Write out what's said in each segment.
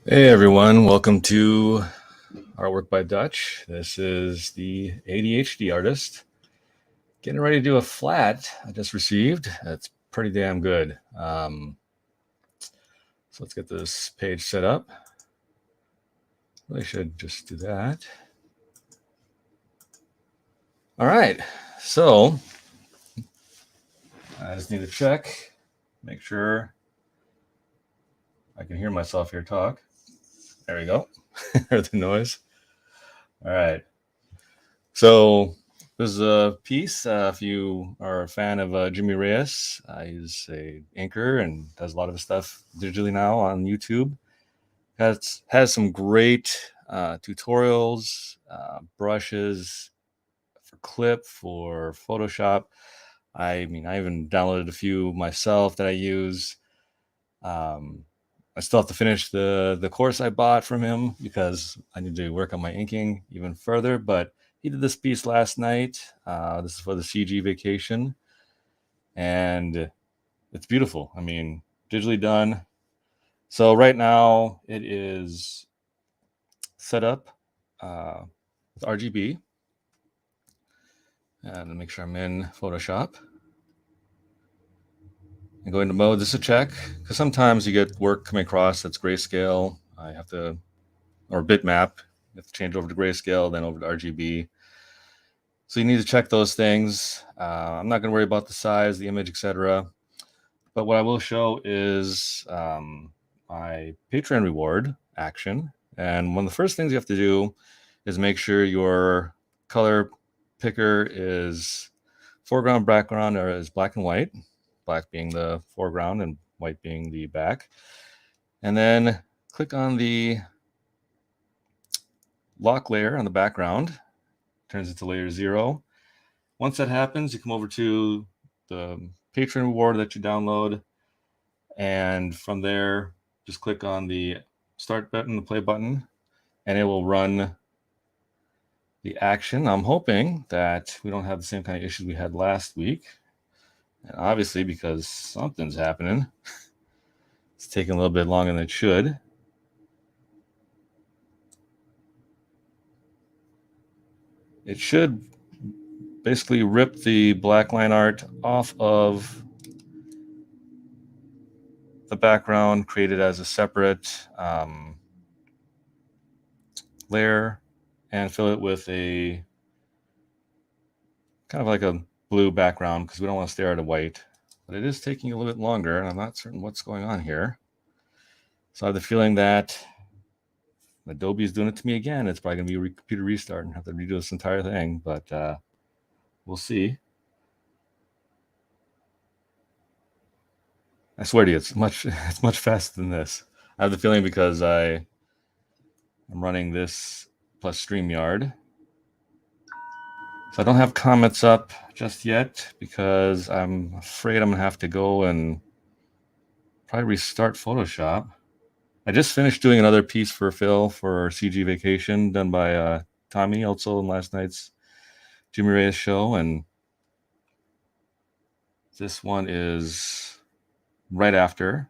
Hey everyone, welcome to Artwork by Dutch. This is the ADHD artist getting ready to do a flat I just received. That's pretty damn good. So let's get this page set up. Really should just do that. All right, so I just need to check, make sure I can hear myself here talk. There we go. Heard the noise. All right. So this is a piece. If you are a fan of Jimmy Reyes, he's a inker and does a lot of his stuff digitally now on YouTube. Has some great tutorials, brushes for clip, for Photoshop. I mean, I even downloaded a few myself that I use. I still have to finish the course I bought from him because I need to work on my inking even further. But he did this piece last night. This is for the CG Vacation, and it's beautiful. I mean, digitally done. So right now it is set up with RGB, and make sure I'm in Photoshop. And go into mode. This is a check because sometimes you get work coming across that's grayscale. I have to, or bitmap. You have to change over to grayscale, then over to RGB. So you need to check those things. I'm not going to worry about the size, the image, etc. But what I will show is my Patreon reward action. And one of the first things you have to do is make sure your color picker is foreground, background, or is black and white. Black being the foreground and white being the back. And then click on the lock layer on the background. Turns into layer 0. Once that happens, you come over to the Patreon reward that you download. And from there, just click on the start button, the play button, and it will run the action. I'm hoping that we don't have the same kind of issues we had last week. And obviously, because something's happening, it's taking a little bit longer than it should. It should basically rip the black line art off of the background, create it as a separate layer, and fill it with a kind of like a blue background because we don't want to stare at a white. But it is taking a little bit longer, and I'm not certain what's going on here. So I have the feeling that Adobe is doing it to me again. It's probably going to be a computer restart and have to redo this entire thing, but we'll see. I swear to you, it's much faster than this. I have the feeling because I'm running this plus StreamYard. So I don't have comments up just yet because I'm afraid I'm going to have to go and probably restart Photoshop. I just finished doing another piece for Phil for CG Vacation done by Tommy, also in last night's Jimmy Reyes show. And this one is right after.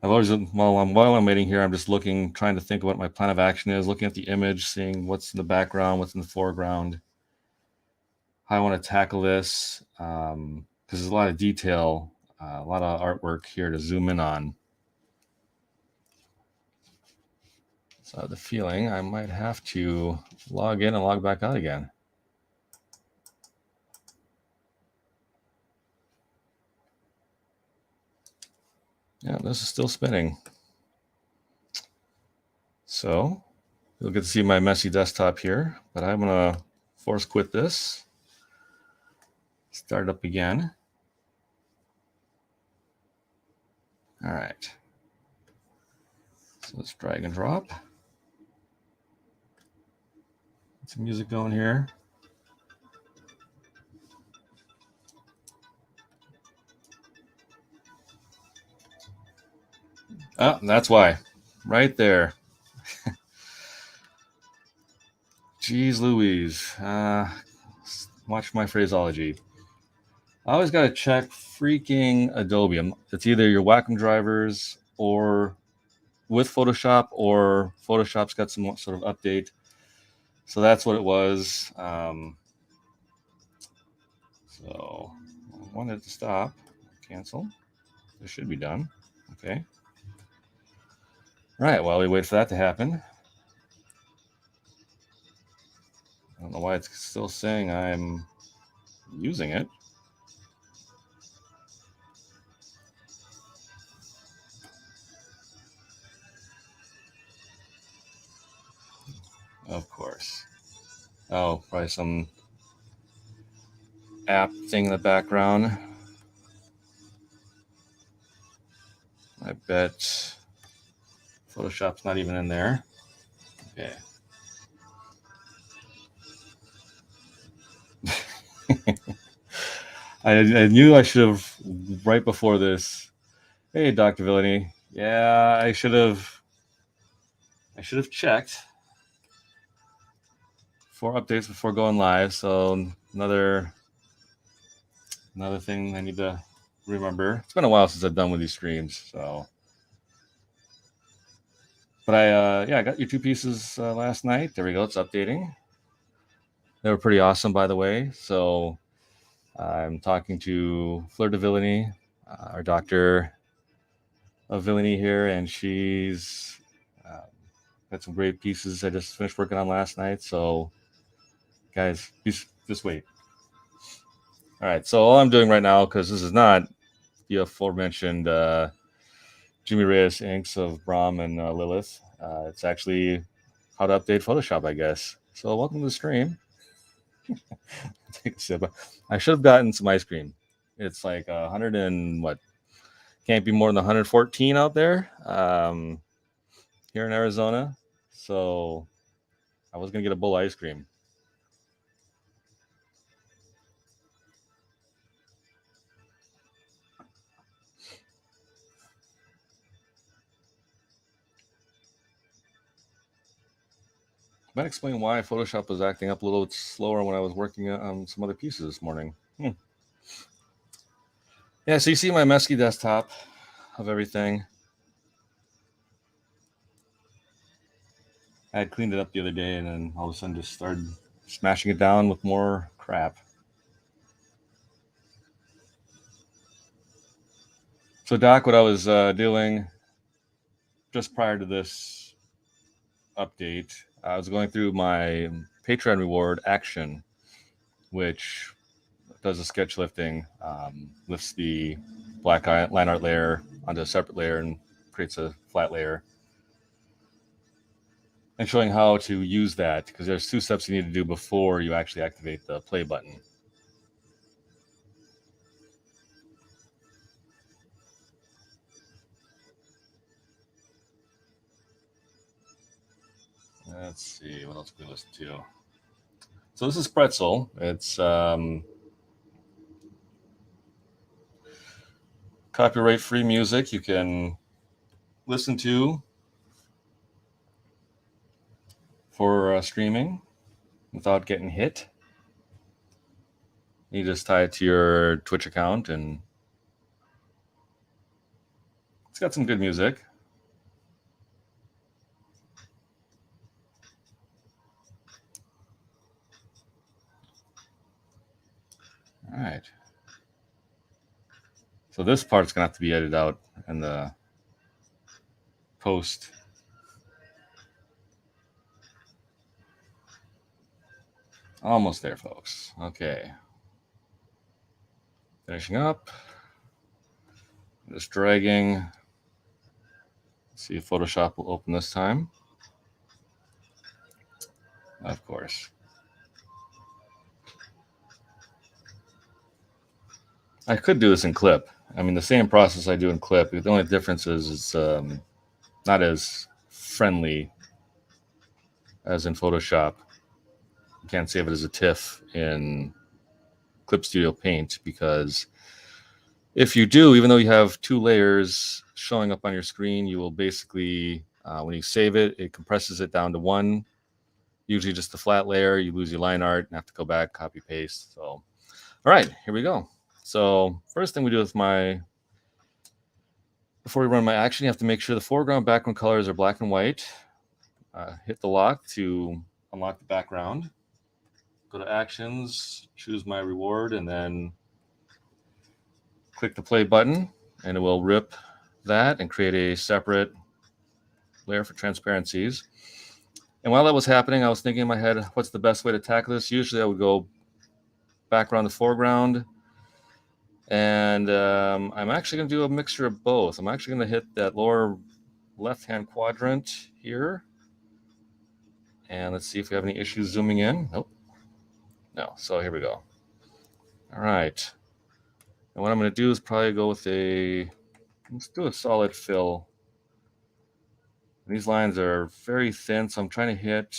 I've always, while I'm waiting here, I'm just looking, trying to think of what my plan of action is, looking at the image, seeing what's in the background, what's in the foreground, how I want to tackle this, because there's a lot of detail, a lot of artwork here to zoom in on. So I have the feeling I might have to log in and log back out again. Yeah, this is still spinning. So you'll get to see my messy desktop here, but I'm going to force quit this, start it up again. All right. So let's drag and drop. Get some music going here. Oh, that's why. Right there. Jeez Louise. Watch my phraseology. I always got to check freaking Adobe. It's either your Wacom drivers or with Photoshop, or Photoshop's got some sort of update. So that's what it was. So I wanted to stop, cancel. This should be done. Okay. All right, while we wait for that to happen. I don't know why it's still saying I'm using it. Of course. Oh, probably some app thing in the background. I bet Photoshop's not even in there. Okay. I knew I should have, right before this. Hey, Dr. Villainy. Yeah, I should have checked for updates before going live. So another thing I need to remember. It's been a while since I've done with these streams, so. But I got your 2 pieces last night. There we go. It's updating. They were pretty awesome, by the way. So I'm talking to Fleur de Villainy, our doctor of villainy here, and she's got some great pieces I just finished working on last night. So, guys, just wait. All right. So all I'm doing right now, because this is not the aforementioned Jimmy Reyes inks of Brahm and Lilith. It's actually how to update Photoshop, I guess. So welcome to the stream. Take a sip. I should have gotten some ice cream. It's like 100 and what? Can't be more than 114 out there here in Arizona. So I was going to get a bowl of ice cream. Might explain why Photoshop was acting up a little bit slower when I was working on some other pieces this morning. Yeah, so you see my messy desktop of everything. I had cleaned it up the other day, and then all of a sudden just started smashing it down with more crap. So, Doc, what I was doing just prior to this update, I was going through my Patreon reward action, which does a sketch lifting, lifts the black line art layer onto a separate layer and creates a flat layer. And showing how to use that, because there's 2 steps you need to do before you actually activate the play button. Let's see, what else can we listen to? So this is Pretzel. It's copyright-free music you can listen to for streaming without getting hit. You just tie it to your Twitch account, and it's got some good music. All right. So this part's gonna have to be edited out in the post. Almost there, folks. Okay. Finishing up. Just dragging. Let's see if Photoshop will open this time. Of course. I could do this in Clip. I mean, the same process I do in Clip. The only difference is it's not as friendly as in Photoshop. You can't save it as a TIFF in Clip Studio Paint, because if you do, even though you have 2 layers showing up on your screen, you will basically, when you save it, it compresses it down to 1, usually just a flat layer. You lose your line art and have to go back, copy, paste. So, all right, here we go. So first thing we do with my before we run my action, you have to make sure the foreground background colors are black and white. Hit the lock to unlock the background. Go to actions, choose my reward, and then click the play button, and it will rip that and create a separate layer for transparencies. And while that was happening, I was thinking in my head, what's the best way to tackle this? Usually I would go background to foreground, and I'm actually going to do a mixture of both. I'm actually going to hit that lower left-hand quadrant here, and let's see if we have any issues zooming in. Nope. No. So here we go. All right. And what I'm going to do is probably go with let's do a solid fill. These lines are very thin, so I'm trying to hit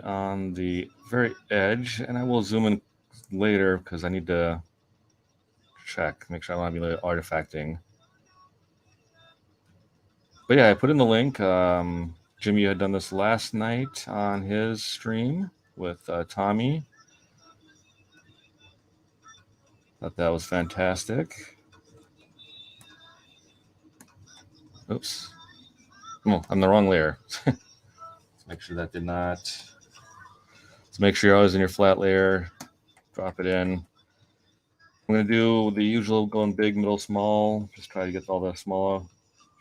on the very edge, and I will zoom in later because I need to check, make sure I want to be artifacting. But yeah, I put in the link. Jimmy had done this last night on his stream with Tommy. Thought that was fantastic. Oops. Oh, I'm the wrong layer. Let's make sure that did not. Let's make sure you're always in your flat layer. Drop it in. I'm going to do the usual going big, middle, small. Just try to get all the smaller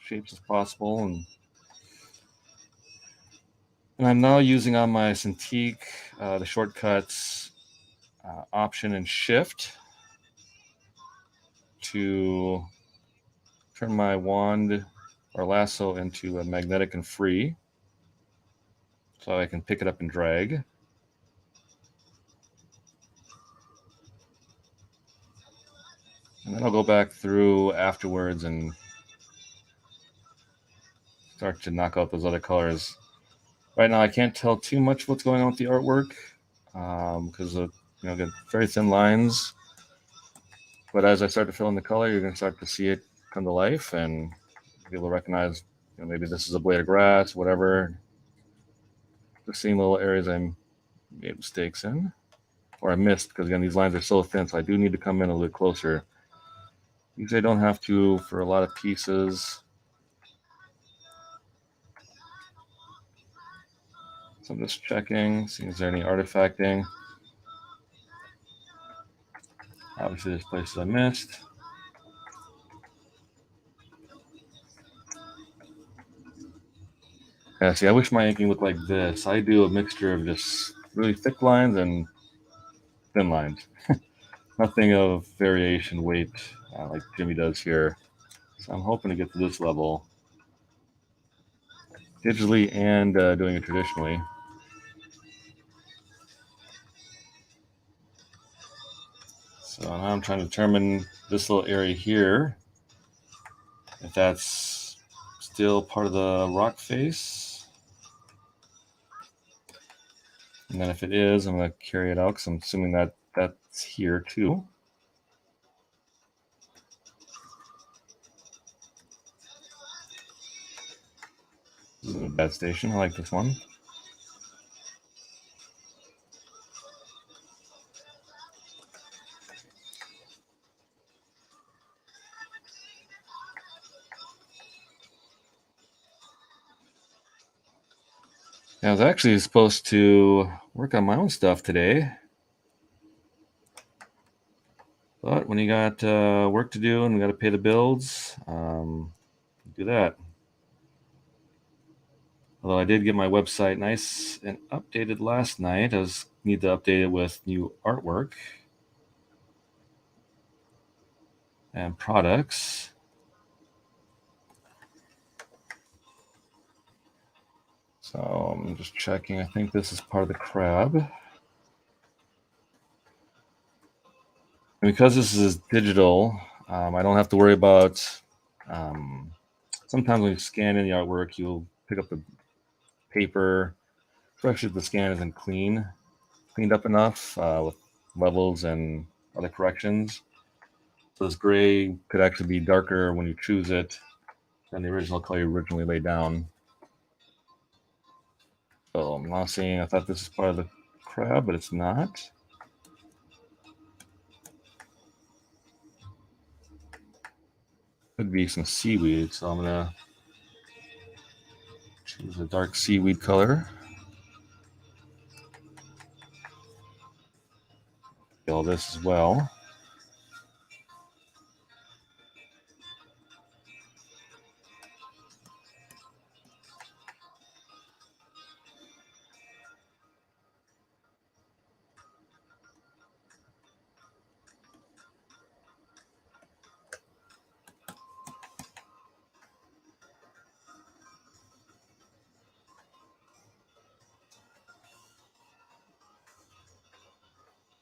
shapes as possible. And I'm now using on my Cintiq the shortcuts Option and Shift to turn my wand or lasso into a magnetic and free, so I can pick it up and drag. And then I'll go back through afterwards and start to knock out those other colors. Right now, I can't tell too much what's going on with the artwork because of again, very thin lines. But as I start to fill in the color, you're going to start to see it come to life and be able to recognize, maybe this is a blade of grass, whatever. Just seeing little areas I made mistakes in, or I missed, because again, these lines are so thin, so I do need to come in a little closer. Usually I don't have to for a lot of pieces. So I'm just checking, seeing is there any artifacting. Obviously there's places I missed. Yeah, see, I wish my inking looked like this. I do a mixture of just really thick lines and thin lines. Nothing of variation weight like Jimmy does here. So I'm hoping to get to this level digitally and doing it traditionally. So now I'm trying to determine this little area here, if that's still part of the rock face. And then if it is, I'm going to carry it out because I'm assuming that that's here too. This is a bad station. I like this one. I was actually supposed to work on my own stuff today. But when you got work to do and we got to pay the bills, do that. Although I did get my website nice and updated last night. I need to update it with new artwork and products. So I'm just checking. I think this is part of the crab. And because this is digital, I don't have to worry about, sometimes when you scan in the artwork, you'll pick up the paper, especially if the scan isn't cleaned up enough with levels and other corrections. So this gray could actually be darker when you choose it than the original color you originally laid down. So I'm now seeing, I thought this is part of the crab, but it's not. Could be some seaweed, so I'm gonna choose a dark seaweed color. All this as well.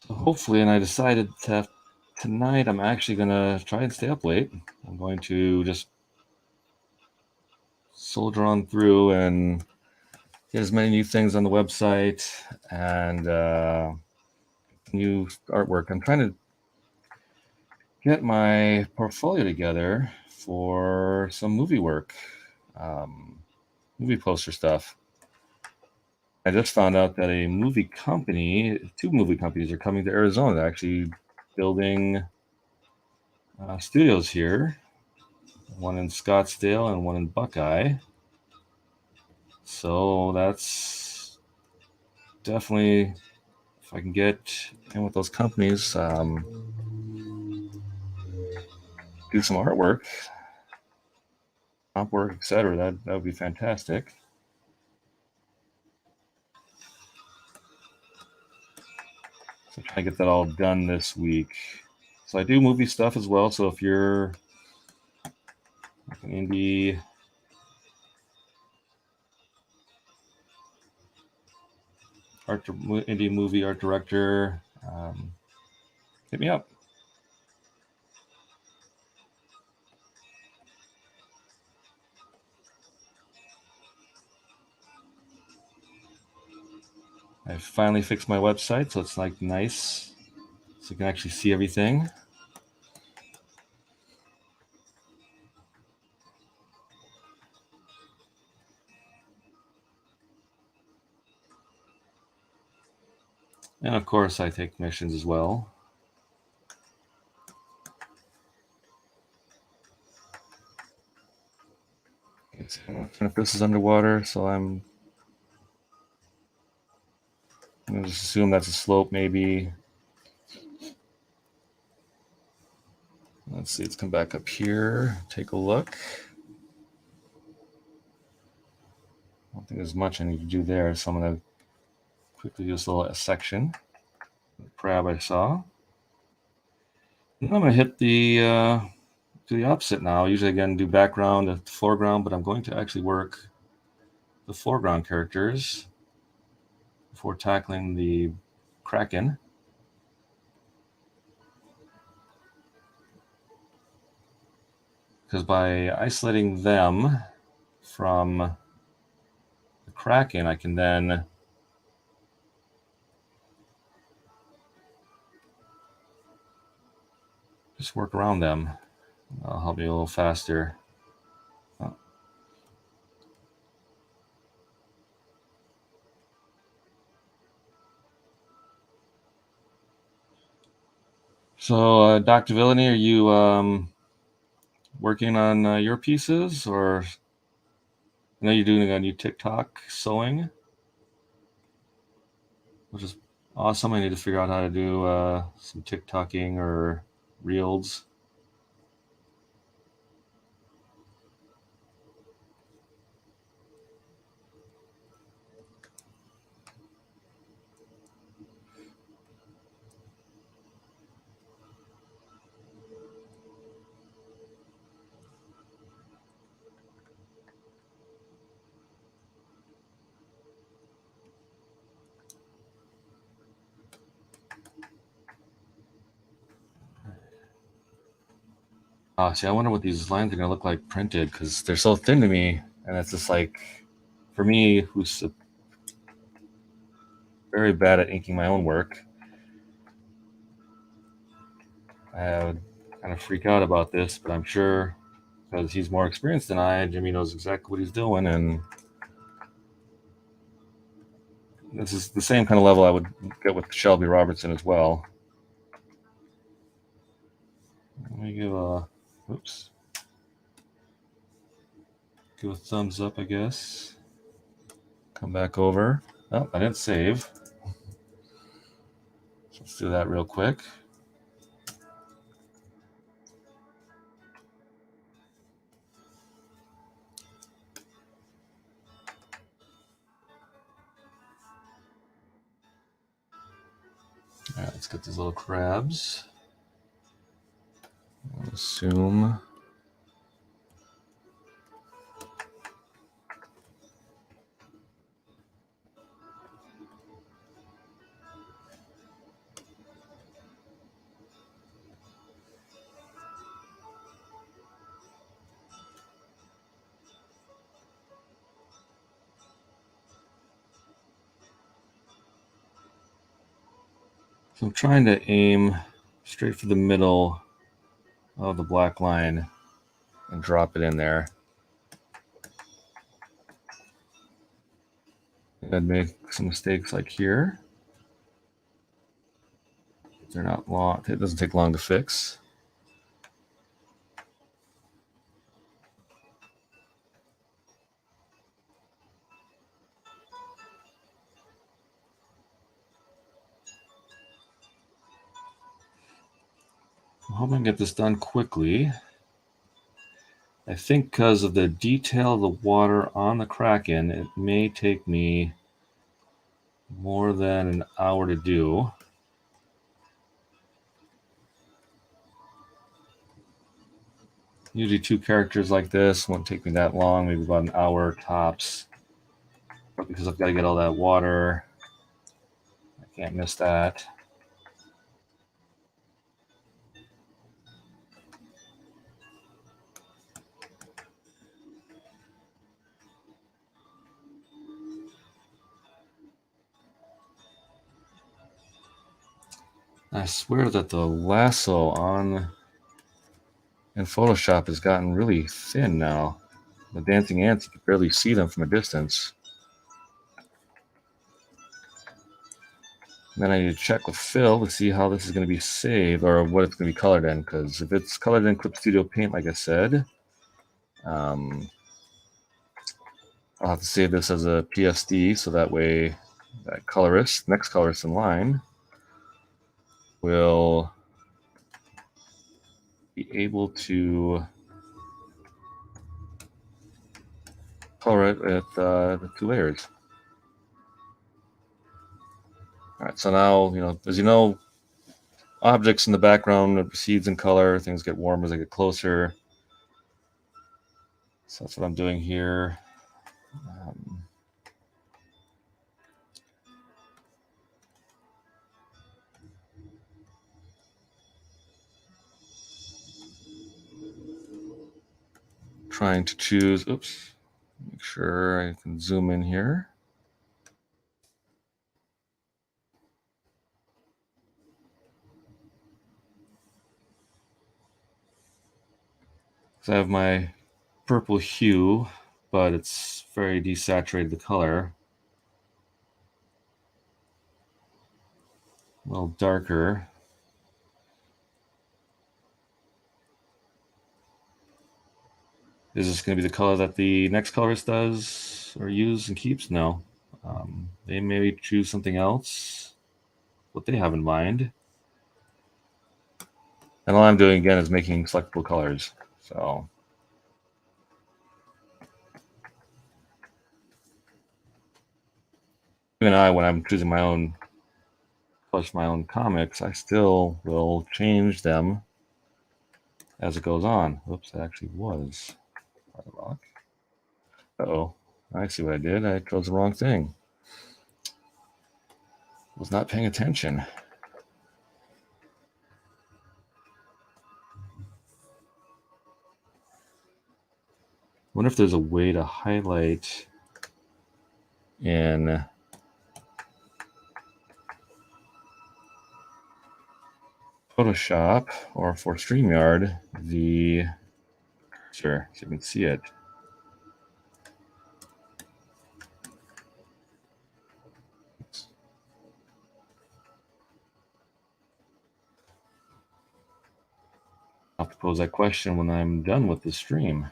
So hopefully, and I decided that tonight I'm actually gonna try and stay up late. I'm going to just soldier on through and get as many new things on the website and new artwork. I'm trying to get my portfolio together for some movie work, movie poster stuff. I just found out that two movie companies are coming to Arizona. They're actually building studios here, one in Scottsdale and one in Buckeye. So that's definitely, if I can get in with those companies, do some artwork, comp work, etc. That would be fantastic. So trying to get that all done this week. So I do movie stuff as well. So if you're like an indie movie art director, hit me up. I finally fixed my website, so it's like nice, so you can actually see everything. And of course, I take commissions as well. If this is underwater, so I'm going to just assume that's a slope, maybe. Let's see, let's come back up here, take a look. I don't think there's much I need to do there, so I'm going to quickly do this little section. The crab I saw. And I'm going to hit to the opposite now. Usually, again, do background and foreground, but I'm going to actually work the foreground characters before tackling the Kraken. Because by isolating them from the Kraken, I can then just work around them. That'll help me a little faster. So, Dr. Villainy, are you working on your pieces, or I know you're doing a new TikTok sewing, which is awesome. I need to figure out how to do some TikToking or reels. See, I wonder what these lines are going to look like printed, because they're so thin to me. And it's just like, for me, who's very bad at inking my own work, I would kind of freak out about this, but I'm sure because he's more experienced than I, Jimmy knows exactly what he's doing. And this is the same kind of level I would get with Shelby Robertson as well. Let me give a, oops. give a thumbs up, I guess. Come back over. Oh, I didn't save. So let's do that real quick. All right, let's get these little crabs. I'll assume. So I'm trying to aim straight for the middle of the black line and drop it in there. I'd make some mistakes like here. They're not long. It doesn't take long to fix. I'm hoping to get this done quickly. I think because of the detail of the water on the Kraken, it may take me more than an hour to do. Usually 2 characters like this won't take me that long, maybe about an hour tops. But because I've got to get all that water, I can't miss that. I swear that the lasso in Photoshop has gotten really thin now. The dancing ants, you can barely see them from a distance. And then I need to check with Phil to see how this is going to be saved or what it's going to be colored in. Because if it's colored in Clip Studio Paint, like I said, I'll have to save this as a PSD so that way that colorist, next colorist in line, will be able to color it with the 2 layers. All right, so now, as you know, objects in the background recedes in color. Things get warm as I get closer. So that's what I'm doing here. Trying to choose, oops, make sure I can zoom in here. So I have my purple hue, but it's very desaturated the color. A little darker. Is this going to be the color that the next colorist does or use and keeps? No. They may choose something else, what they have in mind. And all I'm doing again is making selectable colors. So even when I'm choosing my own colors, my own comics, I still will change them as it goes on. Oops, that actually was part of the rock. Uh-oh, I see what I did. I chose the wrong thing. Was not paying attention. I wonder if there's a way to highlight in Photoshop or for StreamYard the cursor so you can see it. I'll have to pose that question when I'm done with the stream.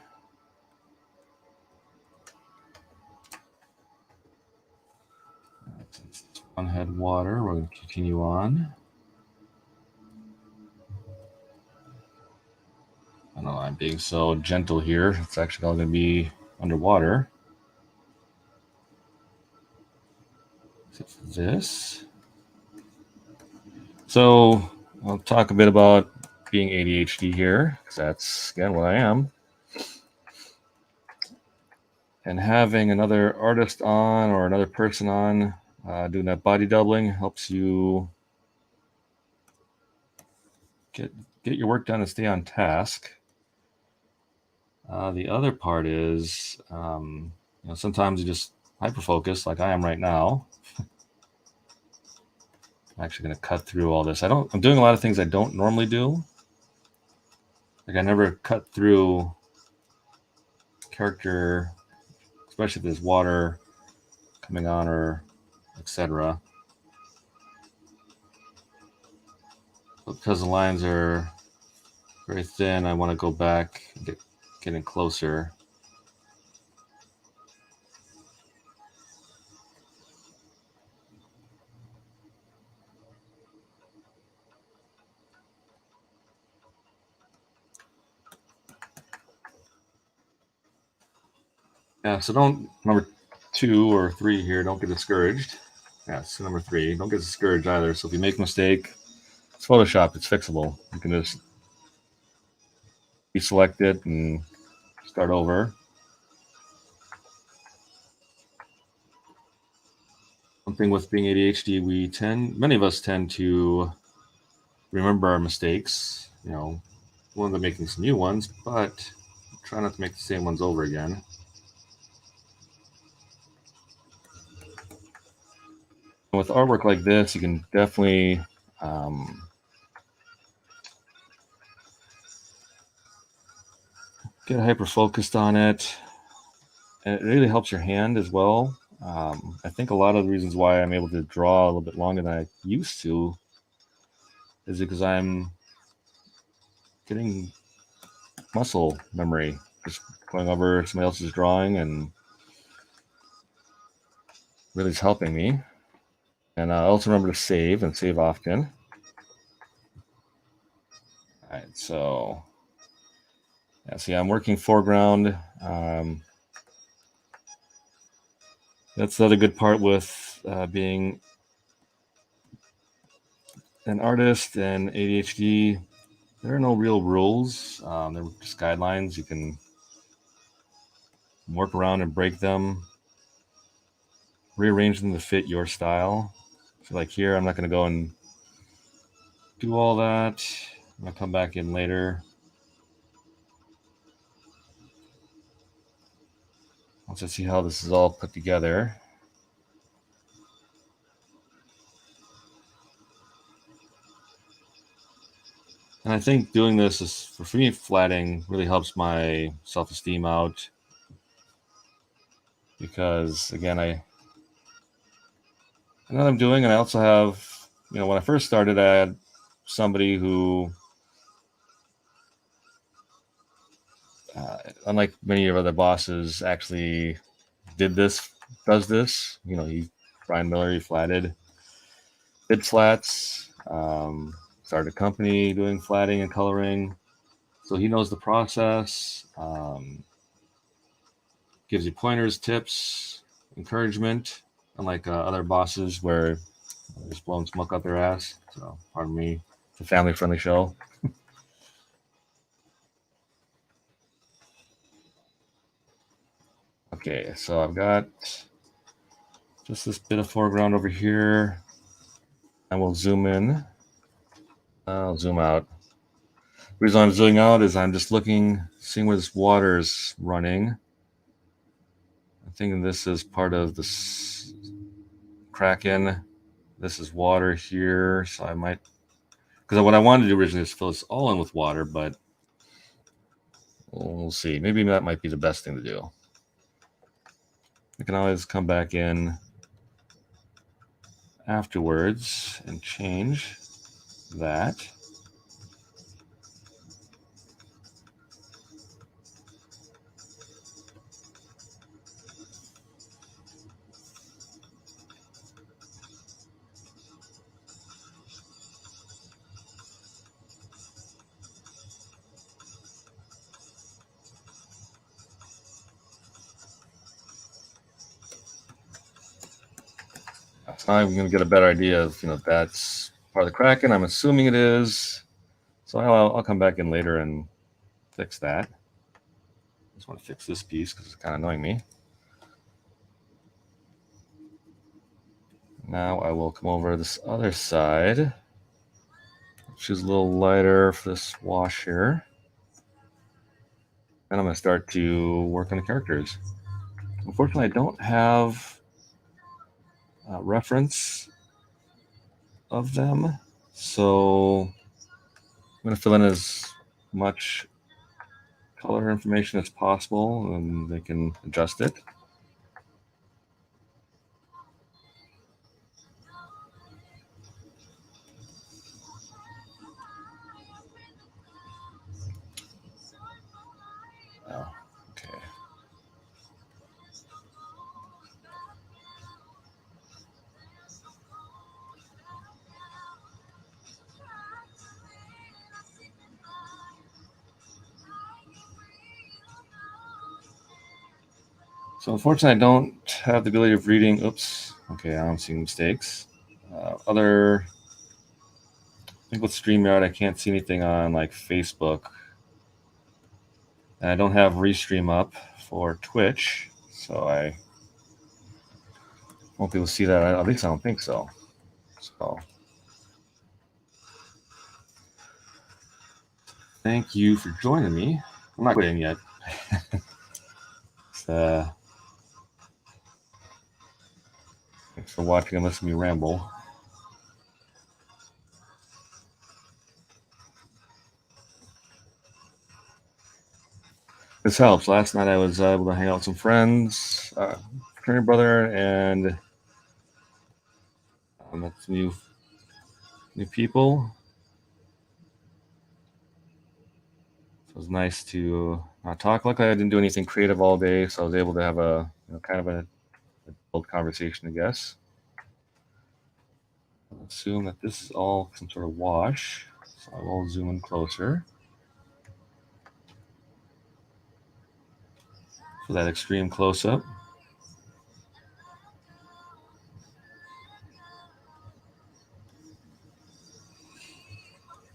On head water, we're going to continue on. I don't know, I'm being so gentle here. It's actually all going to be underwater. Except for this. So I'll talk a bit about being ADHD here, because that's, again, what I am. And having another artist on or another person on doing that body doubling helps you get your work done and stay on task. The other part is, sometimes you just hyper focus, like I am right now. I'm actually going to cut through all this. I'm doing a lot of things I don't normally do. Like I never cut through character, especially if there's water coming on or etc. But because the lines are very thin, I want to go back and get in closer. Yeah, so don't, number 2 or 3 here, don't get discouraged. Yeah, so number 3, don't get discouraged either. So if you make a mistake, it's Photoshop, it's fixable. You can just deselect it and start over. One thing with being ADHD, many of us tend to remember our mistakes, one of making some new ones, but try not to make the same ones over again. With artwork like this, you can definitely get hyper focused on it, and it really helps your hand as well. I think a lot of the reasons why I'm able to draw a little bit longer than I used to is because I'm getting muscle memory, just going over somebody else's drawing, and really is helping me. And I also remember to save and save often. All right, so yeah, see, I'm working foreground. That's the other good part with being an artist and ADHD. There are no real rules. They're just guidelines. You can work around and break them, rearrange them to fit your style. So like here, I'm not going to go and do all that. I'm going to come back in later. Once I see how this is all put together. And I think doing this is, for me, flatting really helps my self-esteem out. Because again, I know what I'm doing, and I also have, when I first started, I had somebody who, unlike many of other bosses, actually does this. Brian Miller, he flatted, did flats, started a company doing flatting and coloring. So he knows the process, gives you pointers, tips, encouragement, unlike other bosses where they're just blowing smoke out their ass. So, pardon me, it's a family-friendly show. Okay, so I've got just this bit of foreground over here. I will zoom in. I'll zoom out. The reason I'm zooming out is I'm just seeing where this water is running. I'm thinking this is part of this Kraken. This is water here, so I might, because what I wanted to do originally is fill this all in with water, but we'll see. Maybe that might be the best thing to do. I can always come back in afterwards and change that. So I'm going to get a better idea of, if that's part of the Kraken. I'm assuming it is. So I'll come back in later and fix that. I just want to fix this piece because it's kind of annoying me. Now I will come over to this other side. Choose a little lighter for this wash here. And I'm going to start to work on the characters. Unfortunately, I don't have a reference of them. So I'm going to fill in as much color information as possible, and they can adjust it. Oh, okay. So unfortunately, I don't have the ability of reading. Oops. Okay, I'm seeing mistakes. I think with StreamYard, I can't see anything on like Facebook. And I don't have Restream up for Twitch, so I won't be able to see that. At least I don't think so. So thank you for joining me. I'm not quitting yet. Thanks for watching and listening to me ramble. This helps. Last night I was able to hang out with some friends, fraternity brother, and met some new people. So it was nice to not talk. Luckily, I didn't do anything creative all day, so I was able to have a kind of an adult conversation, I guess. I'll assume that this is all some sort of wash, so I will zoom in closer for that extreme close-up.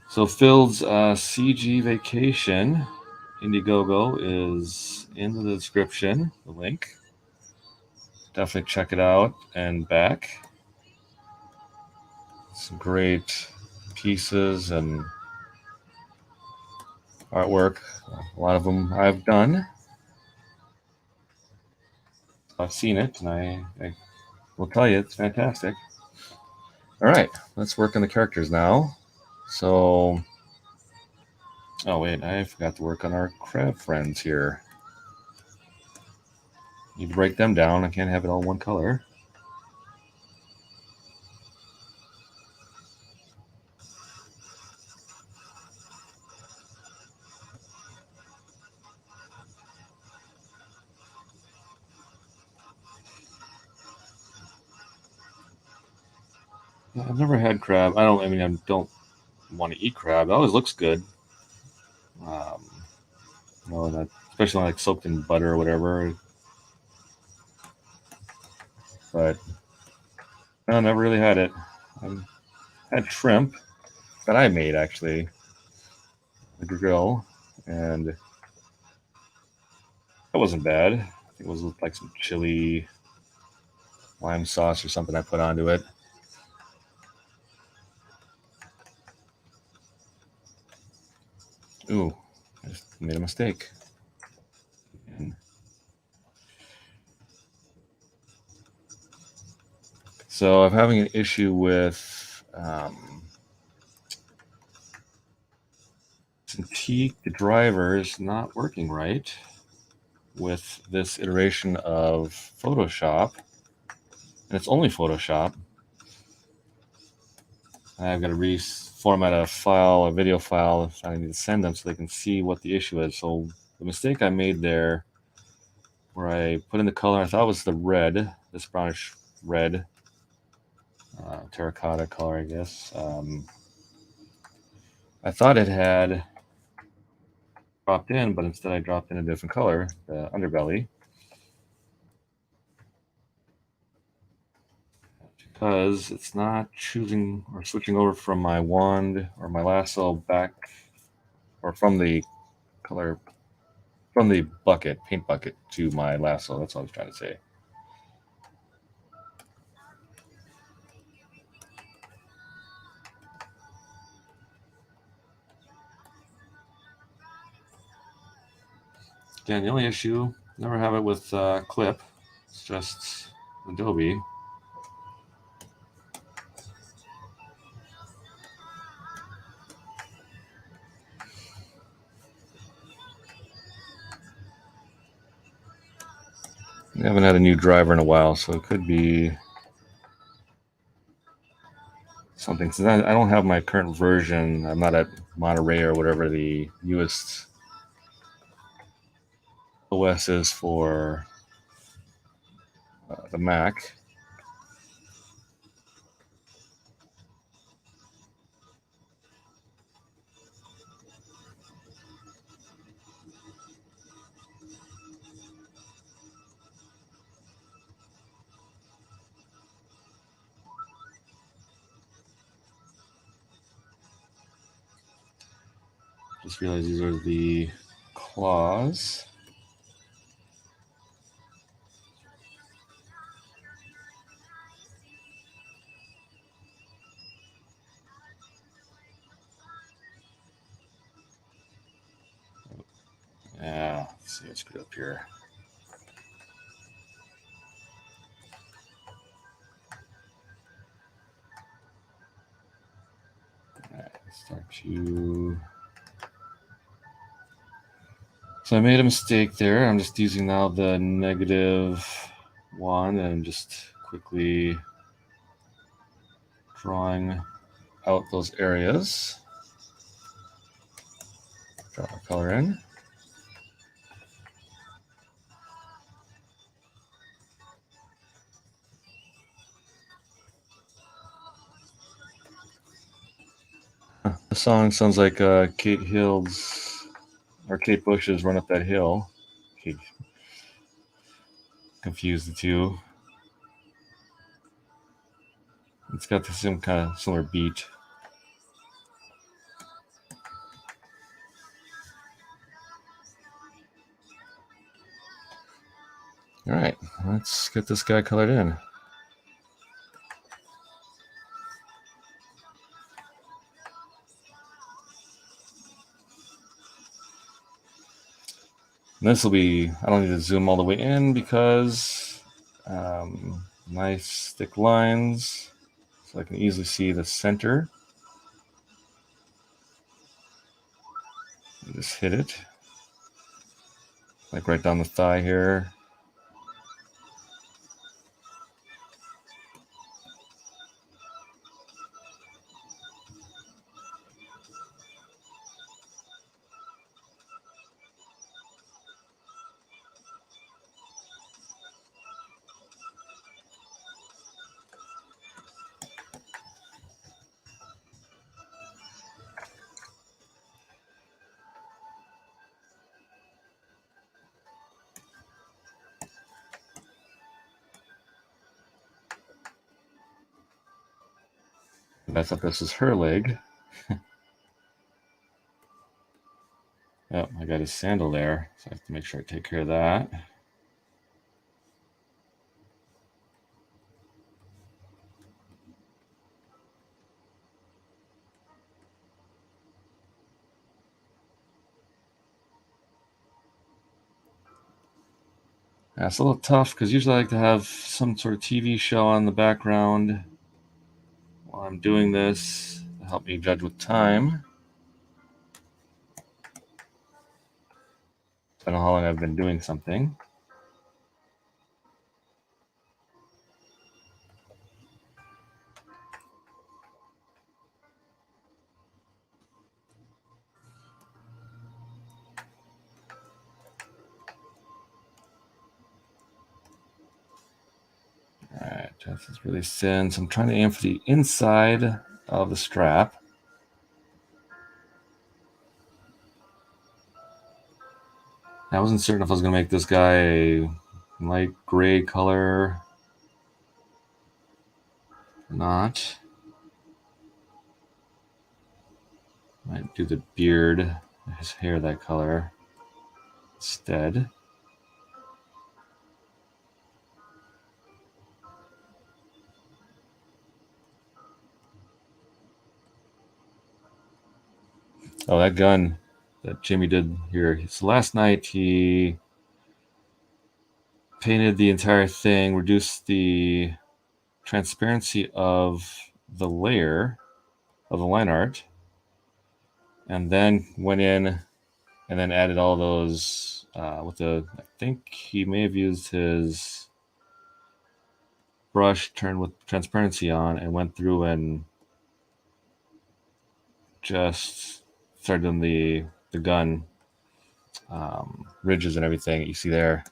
So Phil's CG Vacation Indiegogo is in the description, the link. Definitely check it out and back. Some great pieces and artwork. A lot of them I've done. I've seen it, and I will tell you it's fantastic. All right, let's work on the characters now. So, oh wait, I forgot to work on our crab friends here. Need to break them down. I can't have it all one color. I've never had crab. I don't want to eat crab. It always looks good. That, especially like soaked in butter or whatever. But no, never really had it. I've had shrimp that I made actually, the grill, and that wasn't bad. I think it was like some chili lime sauce or something I put onto it. Ooh, I just made a mistake. So I'm having an issue with Cintiq, the driver is not working right with this iteration of Photoshop. And it's only Photoshop. I've got to reformat a video file. I need to send them so they can see what the issue is. So the mistake I made there, where I put in the color, I thought it was the red, this brownish red, terracotta color, I guess. I thought it had dropped in, but instead I dropped in a different color, the underbelly. because it's not choosing or switching over from my wand or my lasso back or from the color from the bucket, paint bucket, to my lasso. That's what I was trying to say. Again, the only issue, never have it with Clip. It's just Adobe. I haven't had a new driver in a while, so it could be something. Since I don't have my current version, I'm not at Monterey or whatever the newest OS is for the Mac. Just realized these are the claws. Yeah, let's see, let's get up here. All right, let's start to. So I made a mistake there. I'm just using now the negative wand and just quickly drawing out those areas. Draw a color in. The song sounds like Kate Hill's or Kate Bush's "Run Up That Hill." Kate, confused the two. It's got the same kind of similar beat. All right, let's get this guy colored in. And this will be, I don't need to zoom all the way in because nice thick lines, so I can easily see the center. Just hit it, like right down the thigh here. I thought this was her leg. Oh, I got his sandal there, so I have to make sure I take care of that. Yeah, it's a little tough because usually I like to have some sort of TV show on the background while I'm doing this to help me judge with time. I don't know how long I've been doing something. All right, this is really thin, so I'm trying to aim for the inside of the strap. I wasn't certain if I was going to make this guy a light gray color not. Might do the beard, his hair that color instead. Oh, that gun that Jimmy did here. So last night he painted the entire thing, reduced the transparency of the layer of the line art, and then went in and then added all those with the, I think he may have used his brush turned with transparency on and went through and just started doing the gun ridges and everything you see there.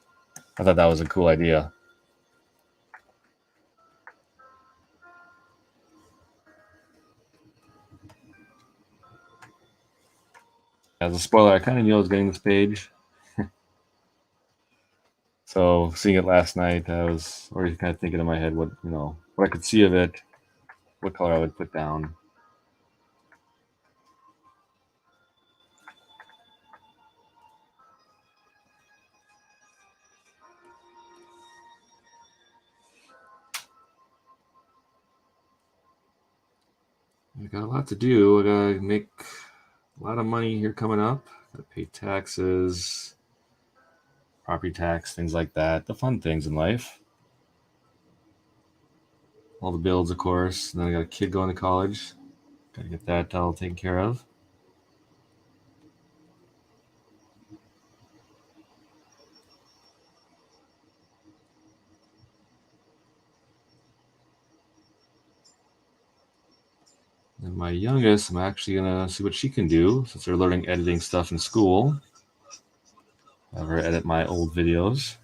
I thought that was a cool idea. As a spoiler, I kind of knew I was getting this page. So seeing it last night, I was already kind of thinking in my head what I could see of it, what color I would put down. I got a lot to do. I gotta make a lot of money here coming up. Gotta pay taxes, property tax, things like that. The fun things in life. All the bills, of course. And then I got a kid going to college. Gotta get that all taken care of. And my youngest, I'm actually gonna see what she can do since they're learning editing stuff in school. Have her edit my old videos.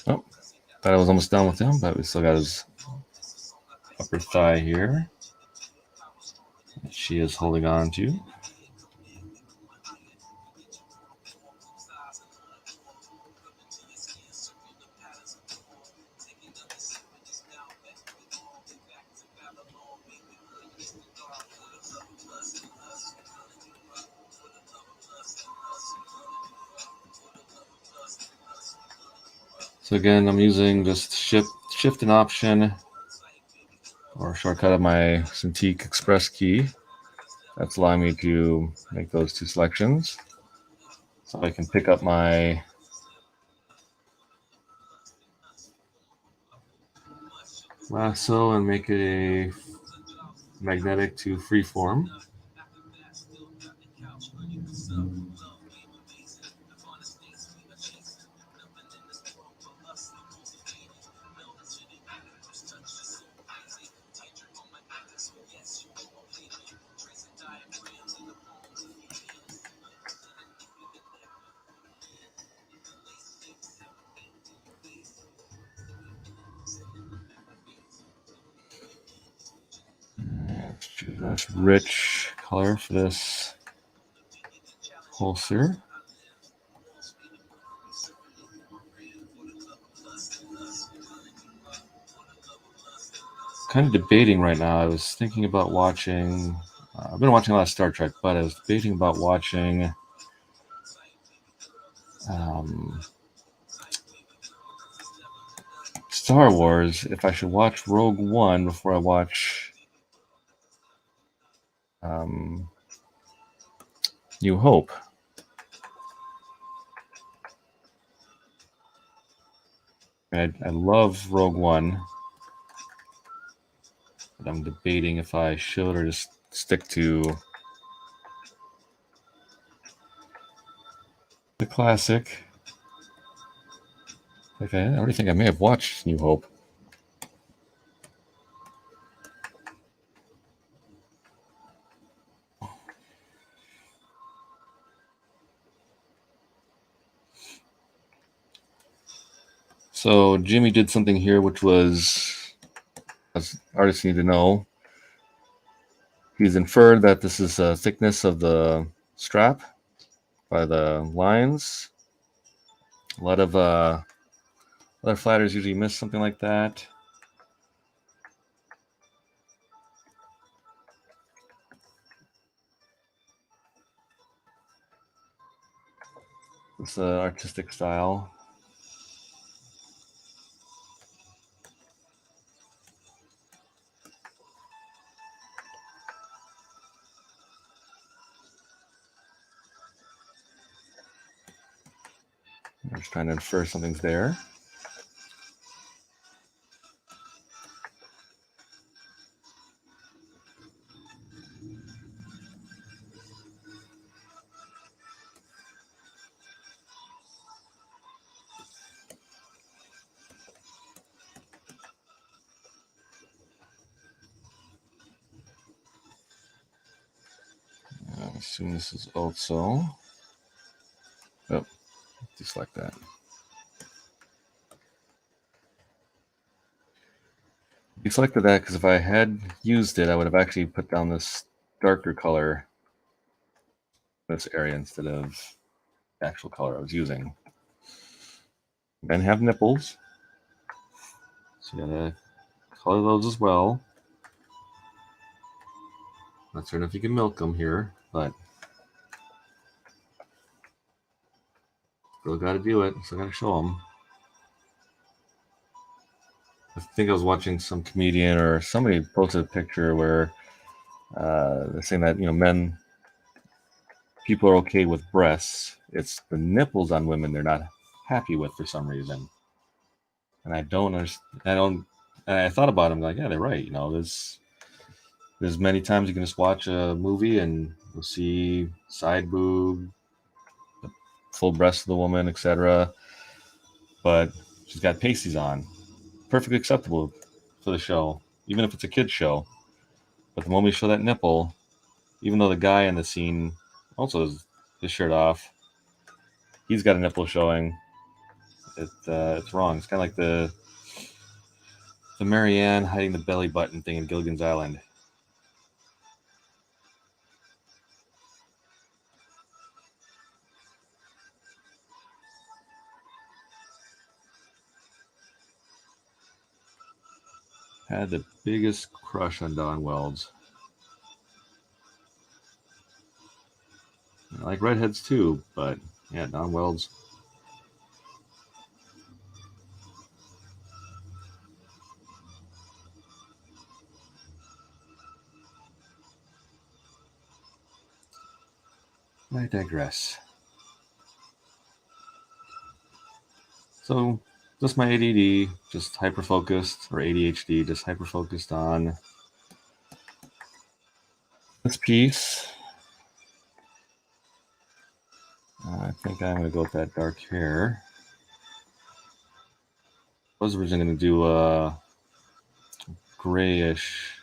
Oh, thought I was almost done with him, but we still got his upper thigh here. She is holding on to. So again, I'm using just shift and option or shortcut of my Cintiq Express key. That's allowing me to make those two selections. So I can pick up my lasso and make it a magnetic to freeform. That's rich color for this holster. Kind of debating right now. I was thinking about watching. I've been watching a lot of Star Trek, but I was debating about watching Star Wars. If I should watch Rogue One before I watch New Hope. I love Rogue One, but I'm debating if I should or just stick to The classic. Okay, I already think I may have watched New Hope. So Jimmy did something here which was, as artists need to know, he's inferred that this is a thickness of the strap by the lines. A lot of flatters usually miss something like that. It's an artistic style. I'm just trying to infer something's there. I assume this is also. Oh, deselect that. Deselected that because if I had used it, I would have actually put down this darker color in this area instead of the actual color I was using. Men have nipples, so you gotta color those as well. Not certain if you can milk them here, but still gotta do it. Still gotta show them. I think I was watching some comedian or somebody posted a picture where they're saying that people are okay with breasts. It's the nipples on women they're not happy with for some reason, and I don't understand. And I thought about it. I'm like, yeah, they're right. There's many times you can just watch a movie and you'll see side boob, the full breast of the woman, etc. But she's got pasties on. Perfectly acceptable for the show, even if it's a kid's show. But the moment you show that nipple, even though the guy in the scene also has his shirt off, he's got a nipple showing. It's wrong. It's kind of like the Marianne hiding the belly button thing in Gilligan's Island. Had the biggest crush on Don Wells. I like redheads too, but yeah, Don Wells. I digress. So, just my ADD, just hyper focused, or ADHD, just hyper focused on this piece. I think I'm going to go with that dark hair. I was originally going to do a grayish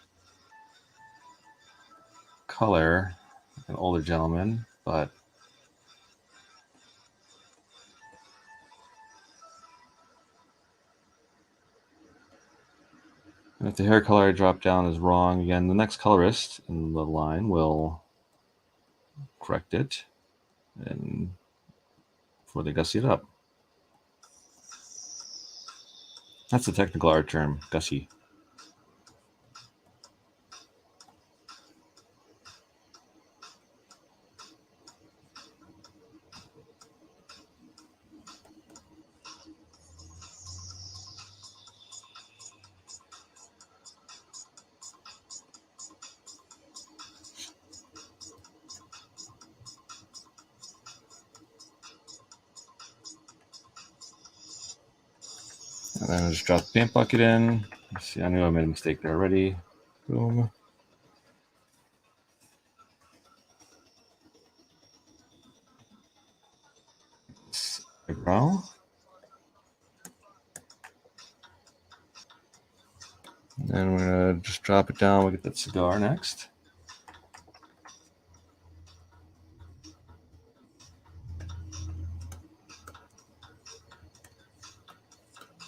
color, an older gentleman, but and if the hair color I drop down is wrong, again, the next colorist in the line will correct it and before they gussy it up. That's the technical art term, gussy. And then I just drop the paint bucket in. See, I knew I made a mistake there already. Boom. brow. And then we're going to just drop it down. We'll get that cigar next.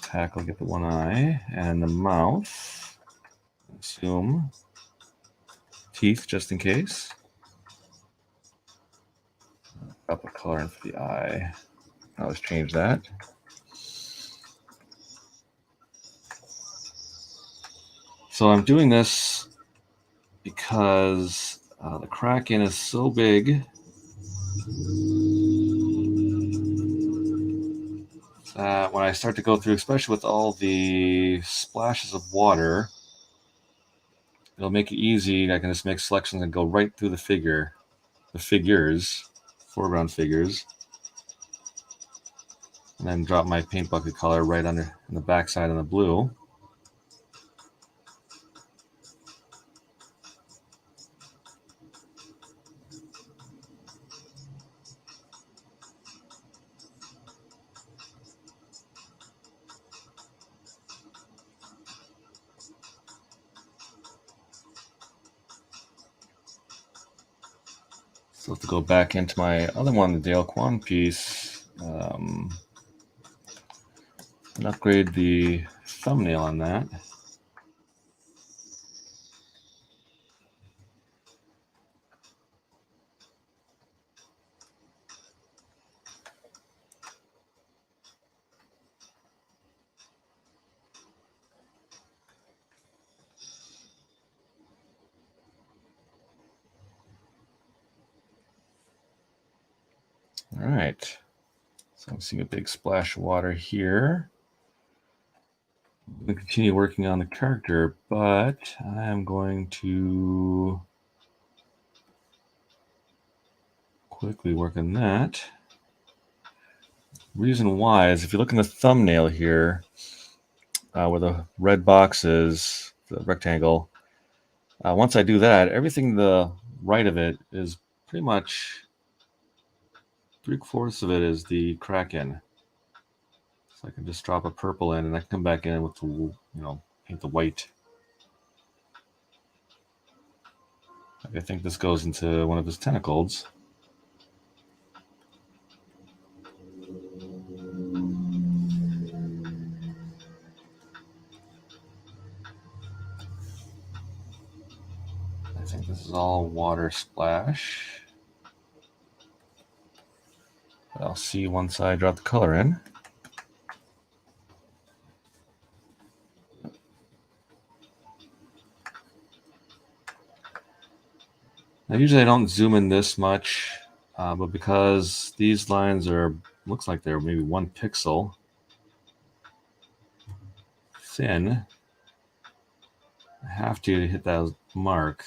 Tackle, get the one eye and the mouth. Assume teeth just in case. Drop a color in for the eye. I'll just change that. So I'm doing this because the Kraken is so big that when I start to go through, especially with all the splashes of water, it'll make it easy. I can just make selections and go right through the figures, foreground figures, and then drop my paint bucket color right under on the backside on the blue. So I have to go back into my other one, the Dale Kwan piece, and upgrade the thumbnail on that. All right. So I'm seeing a big splash of water here. I'm going to continue working on the character, but I'm going to quickly work on that. Reason why is if you look in the thumbnail here, where the red box is, the rectangle, once I do that, everything to the right of it is pretty much 3/4 of it is the Kraken. So I can just drop a purple in and I can come back in with the, paint the white. I think this goes into one of his tentacles. I think this is all water splash. But I'll see once I drop the color in. Now usually I don't zoom in this much, but because these lines looks like they're maybe 1 pixel thin, I have to hit that mark.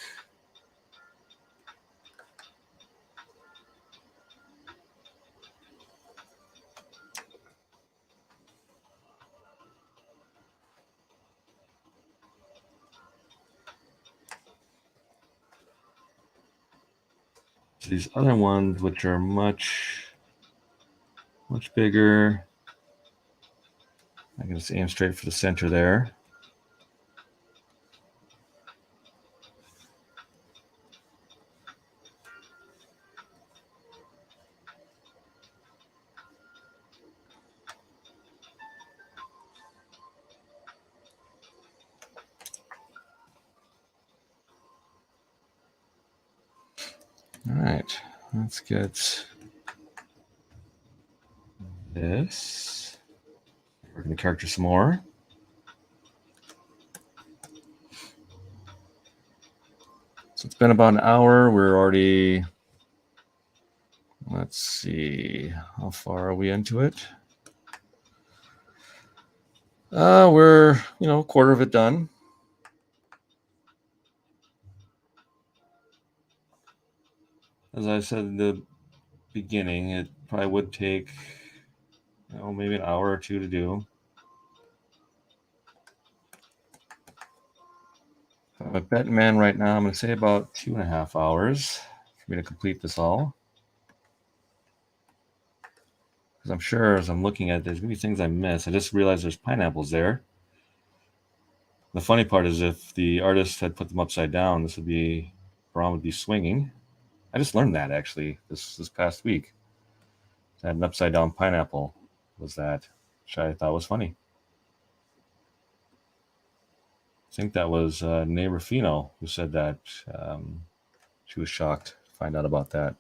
So these other ones, which are much bigger, I can just aim straight for the center there. All right, let's get this. Work on the character some more. So it's been about an hour. We're already, let's see, how far are we into it? We're, a quarter of it done. As I said in the beginning, it probably would take, maybe an hour or two to do. I'm a betting man right now. I'm going to say about 2.5 hours for me to complete this all. because I'm sure as I'm looking at it, there's going to be things I miss. I just realized there's pineapples there. The funny part is if the artist had put them upside down, this would be, Braun would be swinging. I just learned that actually this past week. That an upside down pineapple was that, which I thought was funny. I think that was Nay Rufino who said that. She was shocked to find out about that.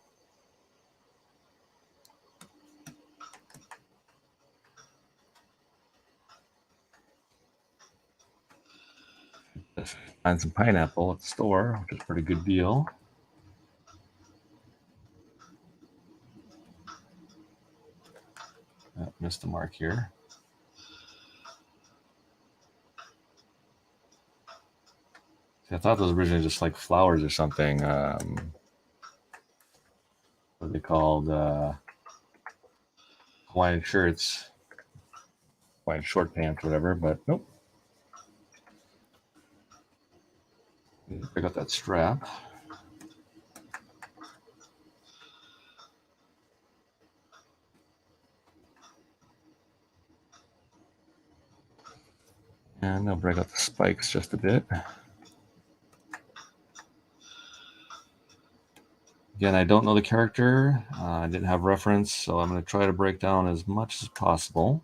Find some pineapple at the store, which is a pretty good deal. Oh, missed the mark here. See, I thought those were originally just like flowers or something. What are they called? Hawaiian shirts, Hawaiian short pants, whatever. But nope. Pick up that strap. And I'll break out the spikes just a bit. Again, I don't know the character. I didn't have reference, so I'm going to try to break down as much as possible.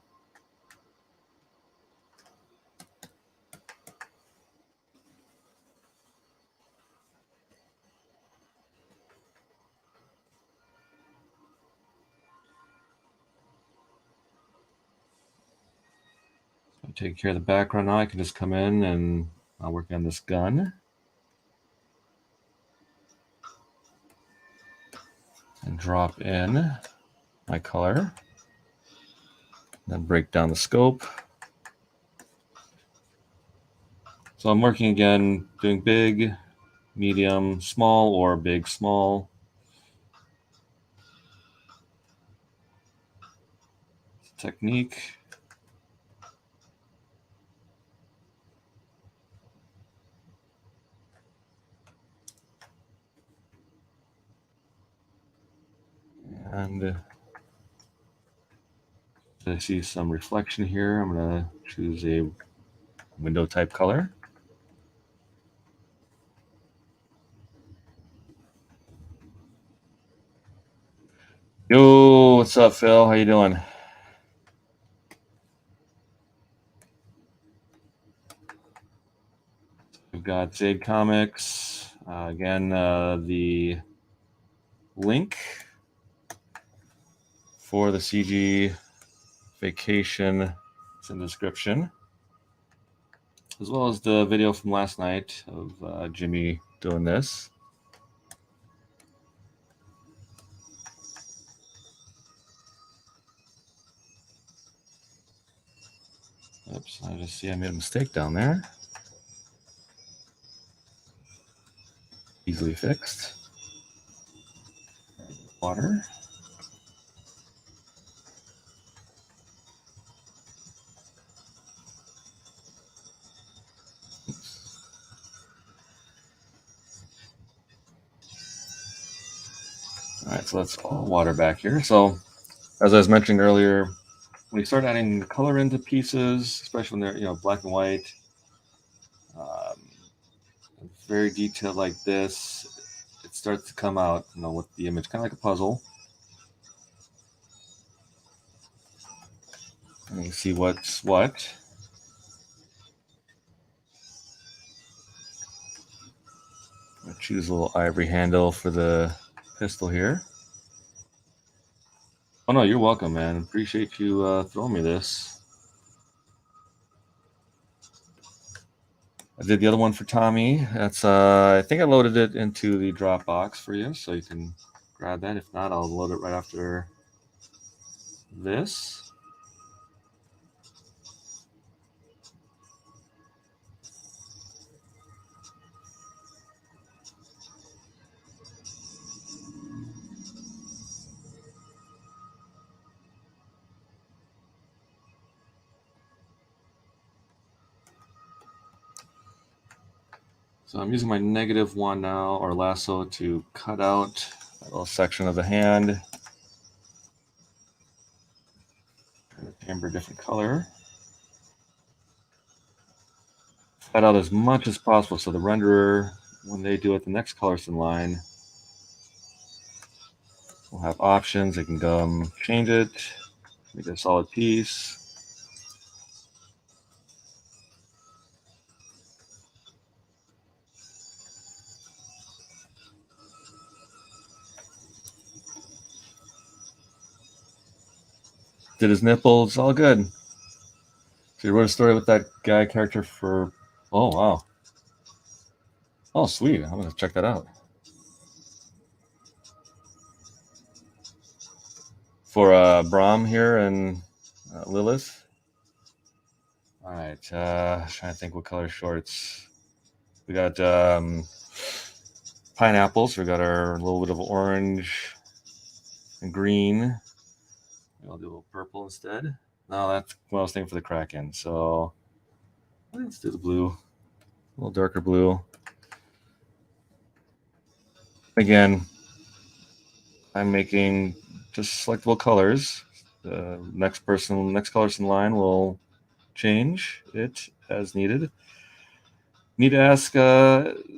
So take care of the background now. I can just come in and I'll work on this gun. And drop in my color. Then break down the scope. So I'm working again, doing big, medium, small, or big, small. Technique. And I see some reflection here. I'm going to choose a window type color. Yo, what's up, Phil? How you doing? We've got Zade Comics. Again, the link for the CG Vacation is in the description, as well as the video from last night of Jimmy doing this. Oops, I just see I made a mistake down there. Easily fixed. Water. All right, so let's water back here. So, as I was mentioning earlier, when you start adding color into pieces, especially when they're black and white, very detailed like this, it starts to come out, with the image, kind of like a puzzle. And you see what's what. I'll choose a little ivory handle for the pistol here. Oh no, you're welcome, man. Appreciate you throwing me this. I did the other one for Tommy. That's I think I loaded it into the Dropbox for you, so you can grab that. If not, I'll load it right after this. So I'm using my -1 now, or lasso, to cut out that little section of the hand. for a different color. Cut out as much as possible so the renderer, when they do it the next colors in line, will have options. They can go change it, make it a solid piece. Did his nipples, all good. So you wrote a story with that guy character for, oh wow. Oh sweet, I'm gonna check that out. For Brahm here and Lilith. All right, trying to think what color shorts. We got pineapples. We got our little bit of orange and green. I'll do a little purple instead. No, that's what I was thinking for the Kraken. So let's do the blue, a little darker blue. Again, I'm making just selectable colors. The next colors in line will change it as needed. Need to ask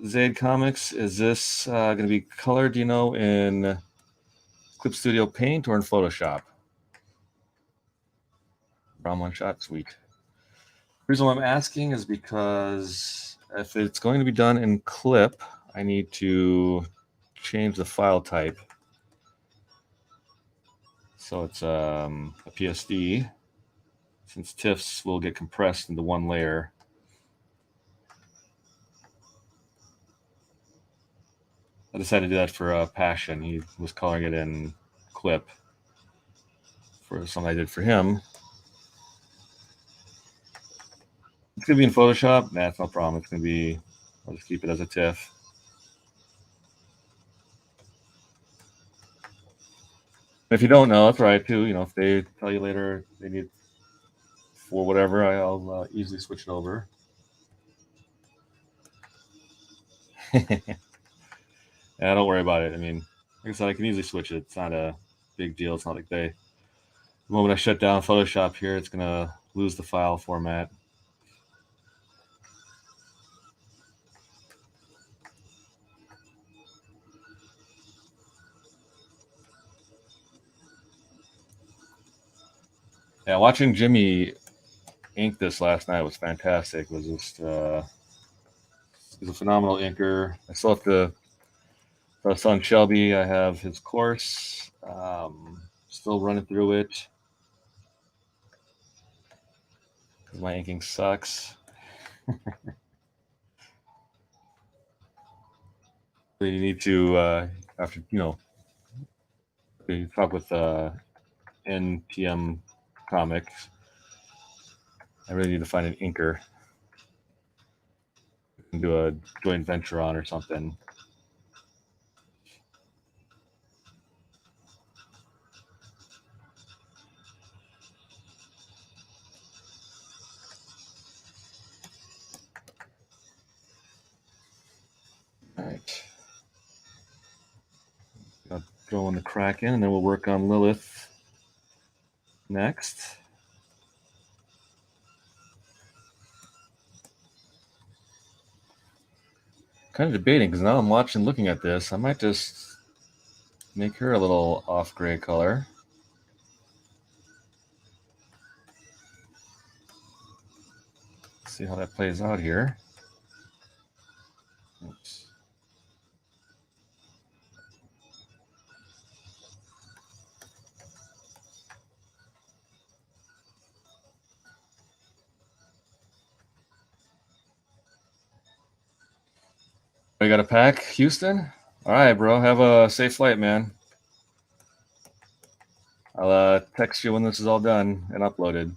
Zaid Comics, is this going to be colored, do you know, in Clip Studio Paint or in Photoshop? Brown one shot, sweet. The reason why I'm asking is because if it's going to be done in Clip, I need to change the file type. So it's a PSD, since TIFFs will get compressed into one layer. I decided to do that for Passion. He was coloring it in Clip for something I did for him. It's going to be in Photoshop. Nah, it's no problem. It's going to be, I'll just keep it as a TIFF. If you don't know, that's right too. You know, if they tell you later they need for whatever, I'll easily switch it over. Yeah, don't worry about it. I mean, like I said, I can easily switch it. It's not a big deal. It's not like the moment I shut down Photoshop here, it's going to lose the file format. Yeah, watching Jimmy ink this last night was fantastic. It was just he's a phenomenal inker. I still have to. Our son Shelby, I have his course. Still running through it because my inking sucks. You need to after you talk with NPM Comics. I really need to find an inker and do a joint venture on or something. All right. I'll throw in the Kraken, and then we'll work on Lilith next. Kind of debating because now I'm looking at this. I might just make her a little off gray color. See how that plays out here. Oops. You got a pack, Houston? All right, bro. Have a safe flight, man. I'll text you when this is all done and uploaded.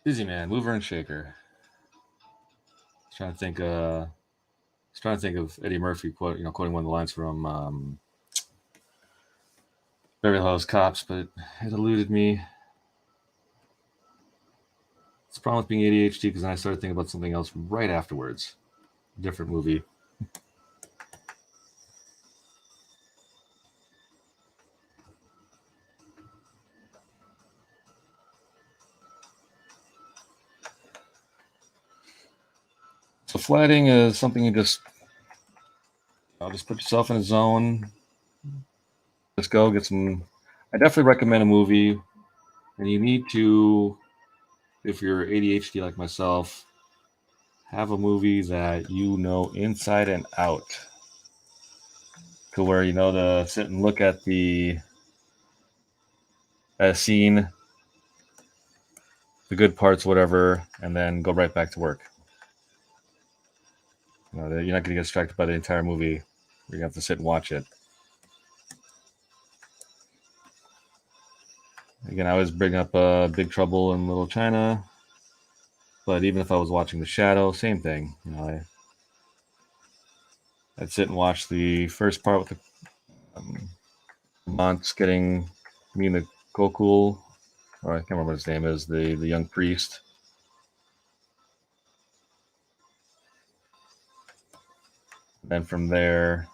Busy man, mover and shaker. Trying to think of Eddie Murphy quoting one of the lines from Beverly Hills Cops, but it eluded me. It's a problem with being ADHD because then I started thinking about something else right afterwards. Different movie. So flatting is something you just put yourself in a zone. Just go get some. I definitely recommend a movie, and you need to, if you're ADHD like myself, have a movie that you know inside and out, to where you know to sit and look at the scene, the good parts, whatever, and then go right back to work. You know, you're not going to get distracted by the entire movie. You're going to have to sit and watch it. Again, I always bring up Big Trouble in Little China, but even if I was watching The Shadow, same thing. You know, I'd sit and watch the first part with the Mont's getting me the Gokul, or I can't remember what his name is, the young priest. And then from there,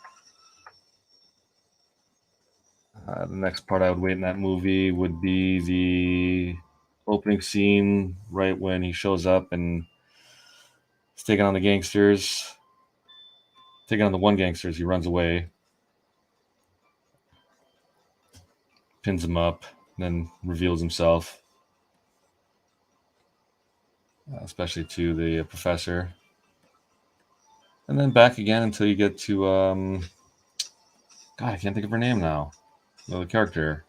the next part I would wait in that movie would be the opening scene, right when he shows up and he's taking on the gangsters, taking on the one gangster as he runs away, pins him up, then reveals himself, especially to the professor. And then back again until you get to, God, I can't think of her name now. The character.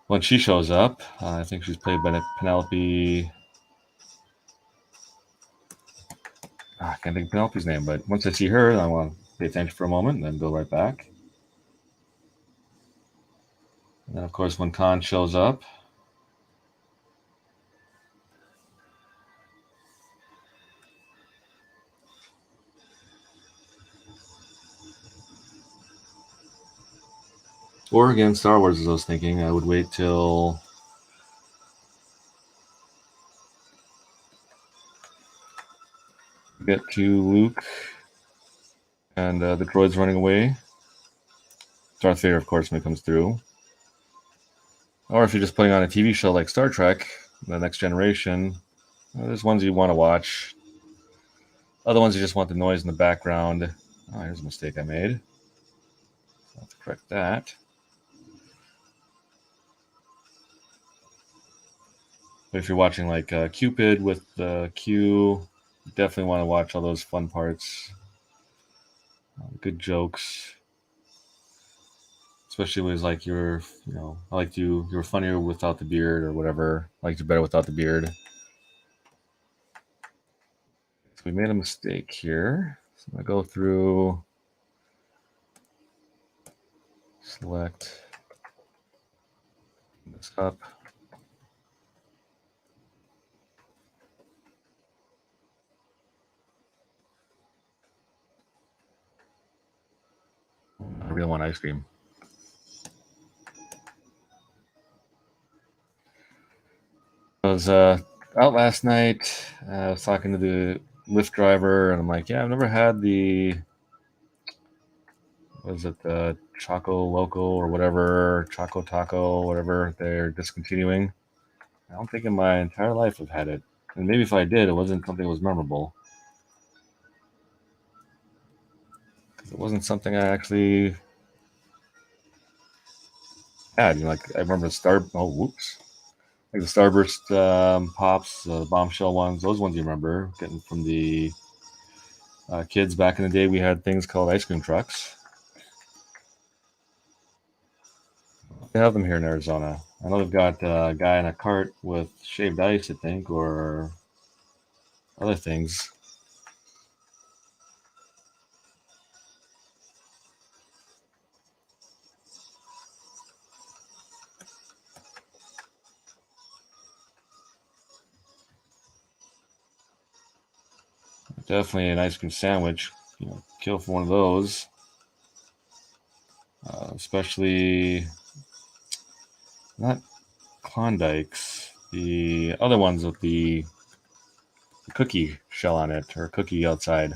When she shows up, I think she's played by Penelope. I can't think of Penelope's name, but once I see her, I want to pay attention for a moment and then go right back. And then, of course, when Khan shows up, or again, Star Wars, as I was thinking, I would wait till get to Luke and the droids running away. Darth Vader, of course, when it comes through. Or if you're just putting on a TV show like Star Trek, The Next Generation, there's ones you want to watch. Other ones you just want the noise in the background. Oh, here's a mistake I made. I'll have to correct that. But if you're watching like Cupid with Q, you definitely want to watch all those fun parts. Good jokes. Especially when it's like you're, I liked you were funnier without the beard or whatever. I liked you better without the beard. So we made a mistake here. So I'm going to go through, select this up. I really want ice cream. I was out last night. I was talking to the Lyft driver, and I'm like, yeah, I've never had the, was it the Choco Loco or whatever, Choco Taco, whatever they're discontinuing. I don't think in my entire life I've had it. And maybe if I did, it wasn't something that was memorable. It wasn't something I actually had. Like I remember like the Starburst pops, the bombshell ones. Those ones you remember getting from the kids back in the day. We had things called ice cream trucks. They have them here in Arizona. I know they've got a guy in a cart with shaved ice, I think, or other things. Definitely an ice cream sandwich. Kill for one of those. Especially not Klondikes, the other ones with the cookie shell on it, or cookie outside.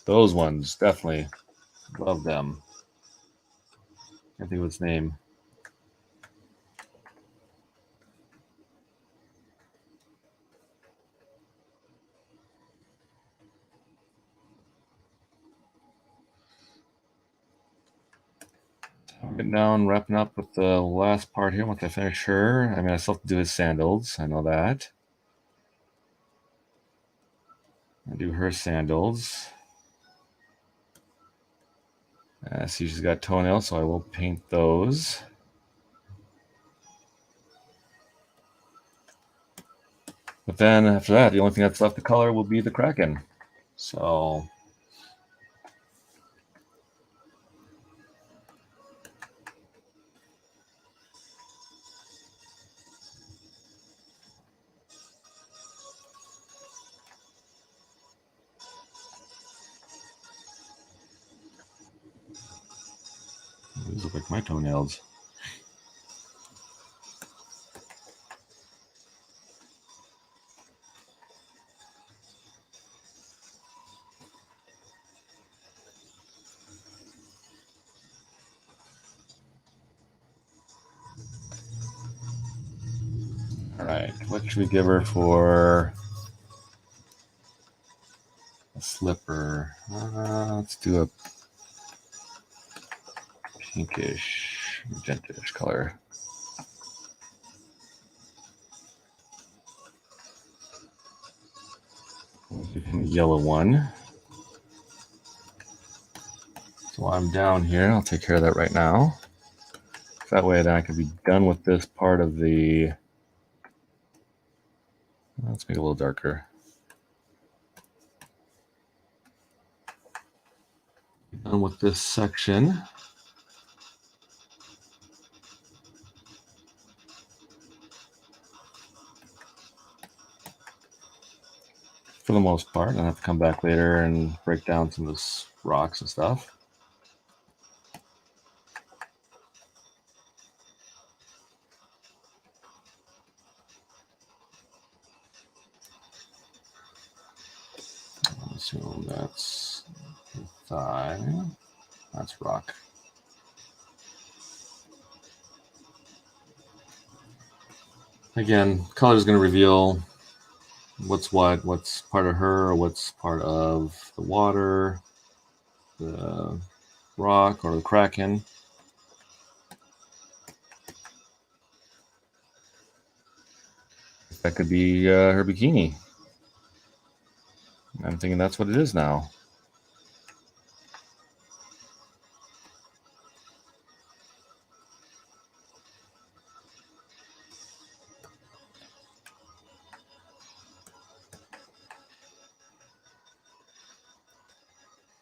Those ones, definitely love them. I think of its name. I'm getting down, wrapping up with the last part here. Once I finish her, I mean, I still have to do his sandals. I know that. I do her sandals. I see she's got toenails, so I will paint those. But then after that, the only thing that's left to color will be the Kraken. So these look like my toenails. All right, what should we give her for a slipper? Let's do a pinkish, magenta-ish color. Yellow one. So while I'm down here, I'll take care of that right now. That way then I can be done with this part of the... Let's make it a little darker. Done with this section. For the most part, I have to come back later and break down some of this rocks and stuff. I'll assume that's thigh. That's rock. Again, color is going to reveal what's part of her, or what's part of the water, the rock, or the Kraken. That could be her bikini. I'm thinking that's what it is now.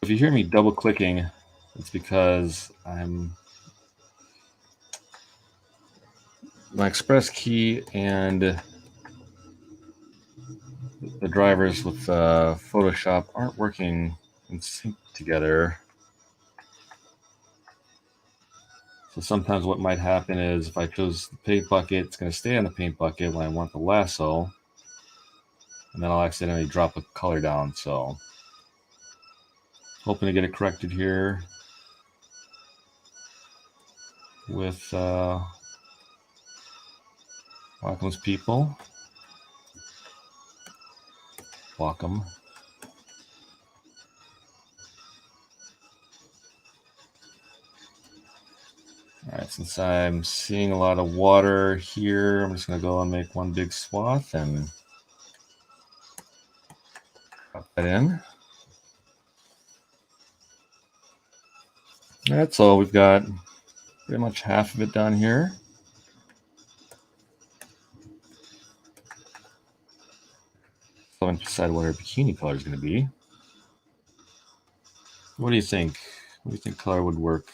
If you hear me double clicking, it's because my express key and the drivers with Photoshop aren't working in sync together. So sometimes what might happen is if I chose the paint bucket, it's going to stay on the paint bucket when I want the lasso, and then I'll accidentally drop a color down. So hoping to get it corrected here with Wacom's people. Wacom. All right, since I'm seeing a lot of water here, I'm just going to go and make one big swath and drop that in. All right, so we've got pretty much half of it done here. So I haven't decided what her bikini color is going to be. What do you think? What do you think color would work?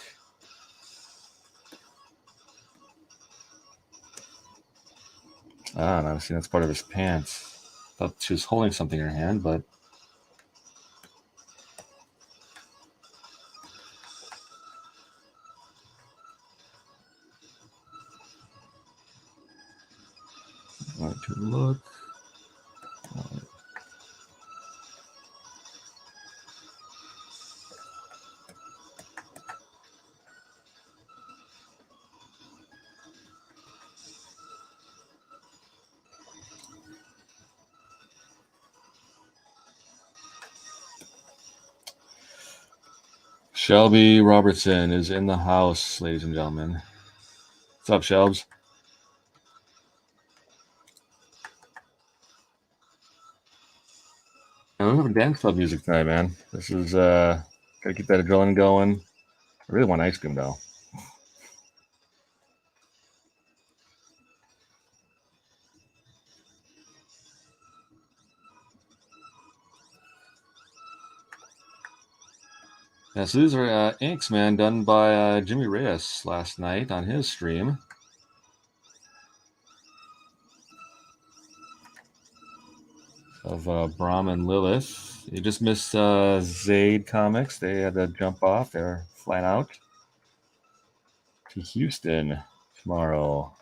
Ah, now see that's part of his pants. Thought she was holding something in her hand, but Going to look. Shelby Robertson is in the house, ladies and gentlemen. What's up, Shelbs? We're having dance club music tonight, man. This is gotta keep that adrenaline going. I really want ice cream though. Yeah, so these are inks, man, done by Jimmy Reyes last night on his stream. Of Brahm and Lilith. You just missed Zaid Comics. They had to jump off. They're flying out to Houston tomorrow.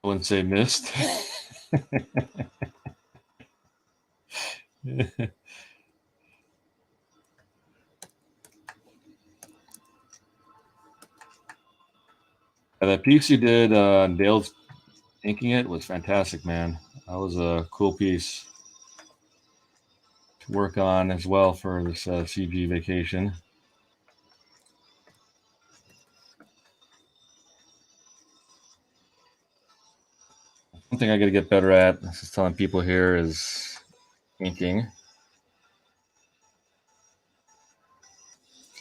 I wouldn't say missed. That piece you did, Dale's inking it, was fantastic, man. That was a cool piece to work on as well for this CG Vacation. One thing I got to get better at, just telling people here, is inking.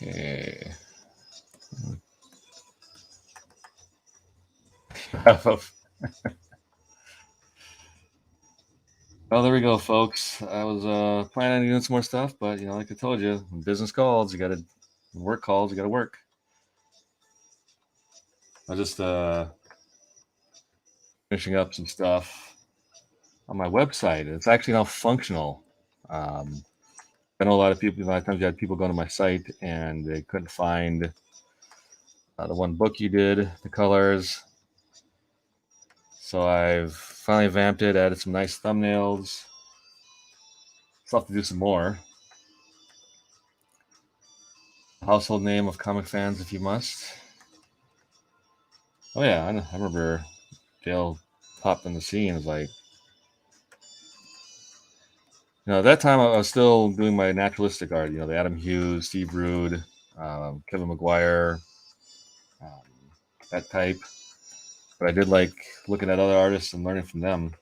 Okay. Well, there we go, folks. I was planning on doing some more stuff, but like I told you, when business calls, you got to work calls, you got to work. I was just finishing up some stuff on my website. It's actually now functional. I know a lot of times you had people going to my site and they couldn't find the one book you did, the colors. So I've finally vamped it, added some nice thumbnails. Still have to do some more. Household name of comic fans, if you must. Oh yeah, I remember Dale popped in the scene. It was like, at that time I was still doing my naturalistic art. The Adam Hughes, Steve Rude, Kevin McGuire, that type. But I did like looking at other artists and learning from them.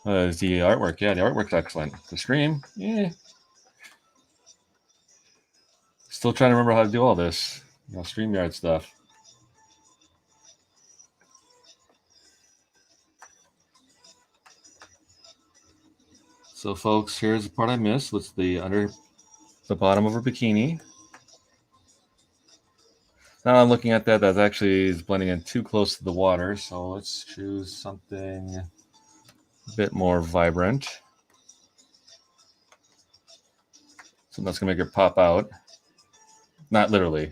The artwork, yeah, the artwork's excellent. The stream, yeah. Still trying to remember how to do all this, StreamYard stuff. So, folks, here's the part I missed. What's the under the bottom of her bikini? Now I'm looking at that. That actually is blending in too close to the water. So let's choose something a bit more vibrant. Something that's gonna make her pop out. Not literally.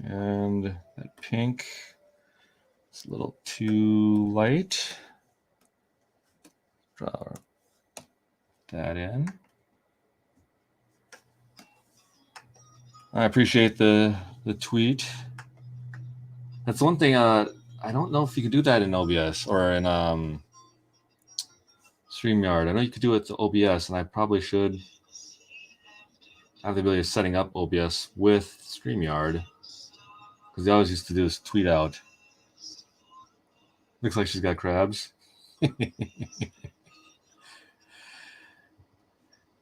And that pink is a little too light. Draw that in. I appreciate the tweet. That's one thing. I don't know if you can do that in OBS or in StreamYard. I know you could do it to OBS, and I probably should have the ability of setting up OBS with StreamYard, because they always used to do this tweet out. Looks like she's got crabs.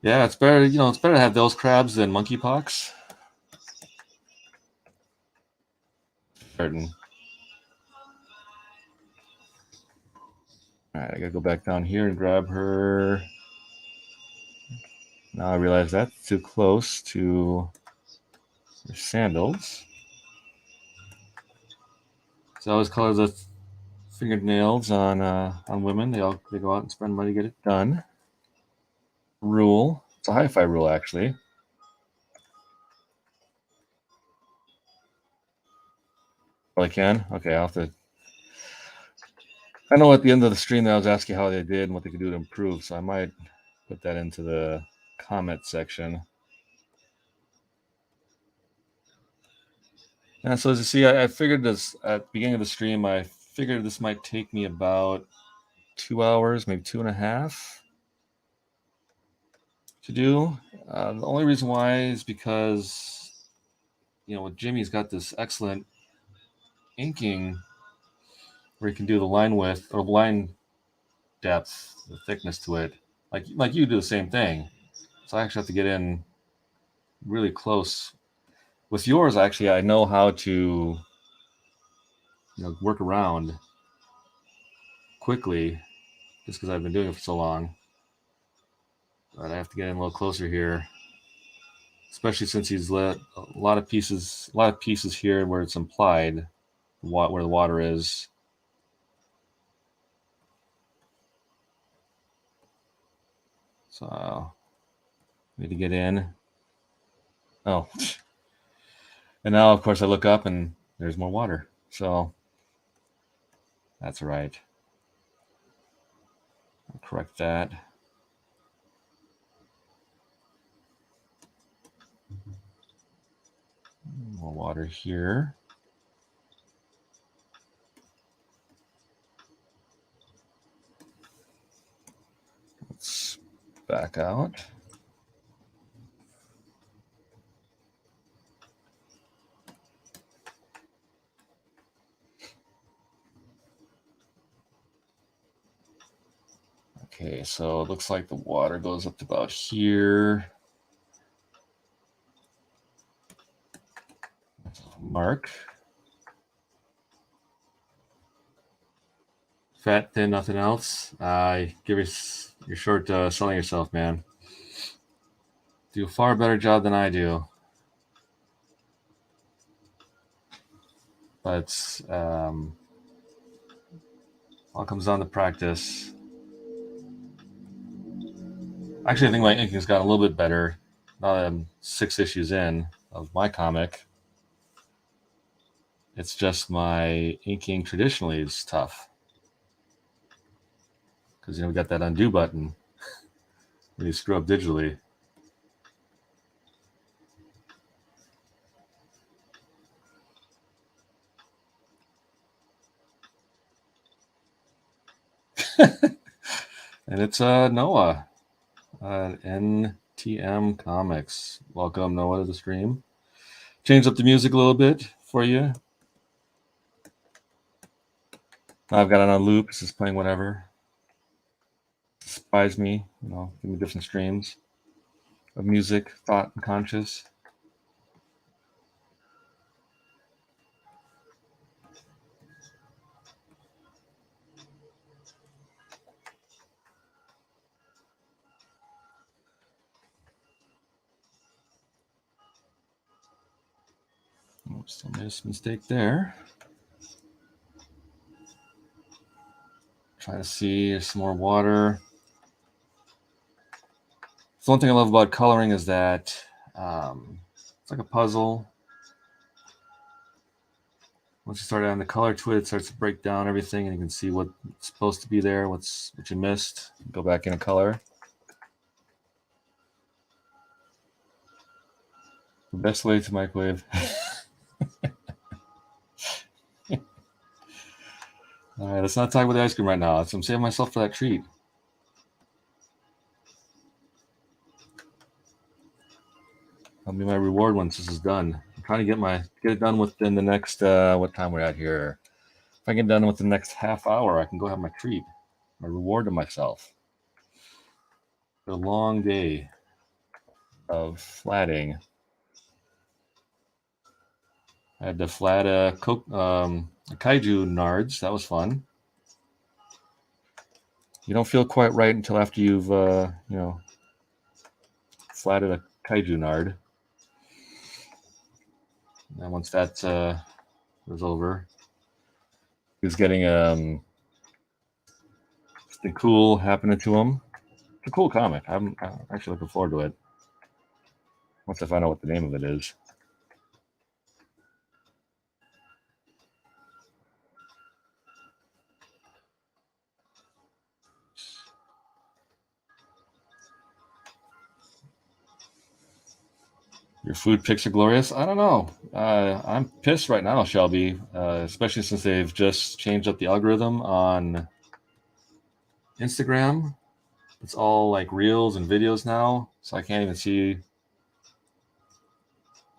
Yeah, it's better. It's better to have those crabs than monkeypox. Certain. All right, I gotta go back down here and grab her. Now I realize that's too close to her sandals. So I always color the fingernails on women. They go out and spend money to get it done. Rule. It's a hi-fi rule, actually. Oh, I can? Okay, I'll have to. I know at the end of the stream that I was asking how they did and what they could do to improve, so I might put that into the comment section. And so as you see, I figured this at the beginning of the stream, I figured this might take me about 2 hours, maybe 2.5 to do. The only reason why is because, with Jimmy's got this excellent inking where you can do the line width or line depth, the thickness to it, like you do the same thing. So I actually have to get in really close. With yours, actually, I know how to work around quickly just because I've been doing it for so long. But I have to get in a little closer here, especially since he's let a lot of pieces here where it's implied where the water is. So I need to get in. Oh, and now of course I look up and there's more water. So that's right. I'll correct that. More water here. Let's back out. Okay, so it looks like the water goes up to about here. Mark. Fat, thin, nothing else. You're short selling yourself, man. Do a far better job than I do. But all comes down to practice. Actually, I think my inking's gotten a little bit better now that I'm 6 issues in of my comic. It's just my inking traditionally is tough. Because, we got that undo button when you screw up digitally. And it's Noah, NTM Comics. Welcome, Noah, to the stream. Change up the music a little bit for you. I've got it on loop. It's just playing whatever. Surprise me, give me different streams of music, thought, and conscious. Oops, I made a mistake there. Trying to see some more water. So one thing I love about coloring is that it's like a puzzle. Once you start on the color to it starts to break down everything, and you can see what's supposed to be there, what you missed. Go back in color. The best way to microwave. All right, let's not talk about the ice cream right now. I'm saving myself for that treat. That'll be my reward once this is done. I'm trying to get it done within the next what time we're at here. If I get done within the next half hour, I can go have my treat, my reward to myself. It's a long day. of flatting. I had to flat a kaiju nards. That was fun. You don't feel quite right until after you've, flatted a kaiju nard. And once that was over, he was getting something cool happening to him. It's a cool comic. I'm actually looking forward to it. Once I find out what the name of it is. Your food pics are glorious. I don't know. I'm pissed right now, Shelby, especially since they've just changed up the algorithm on Instagram. It's all like reels and videos now, so I can't even see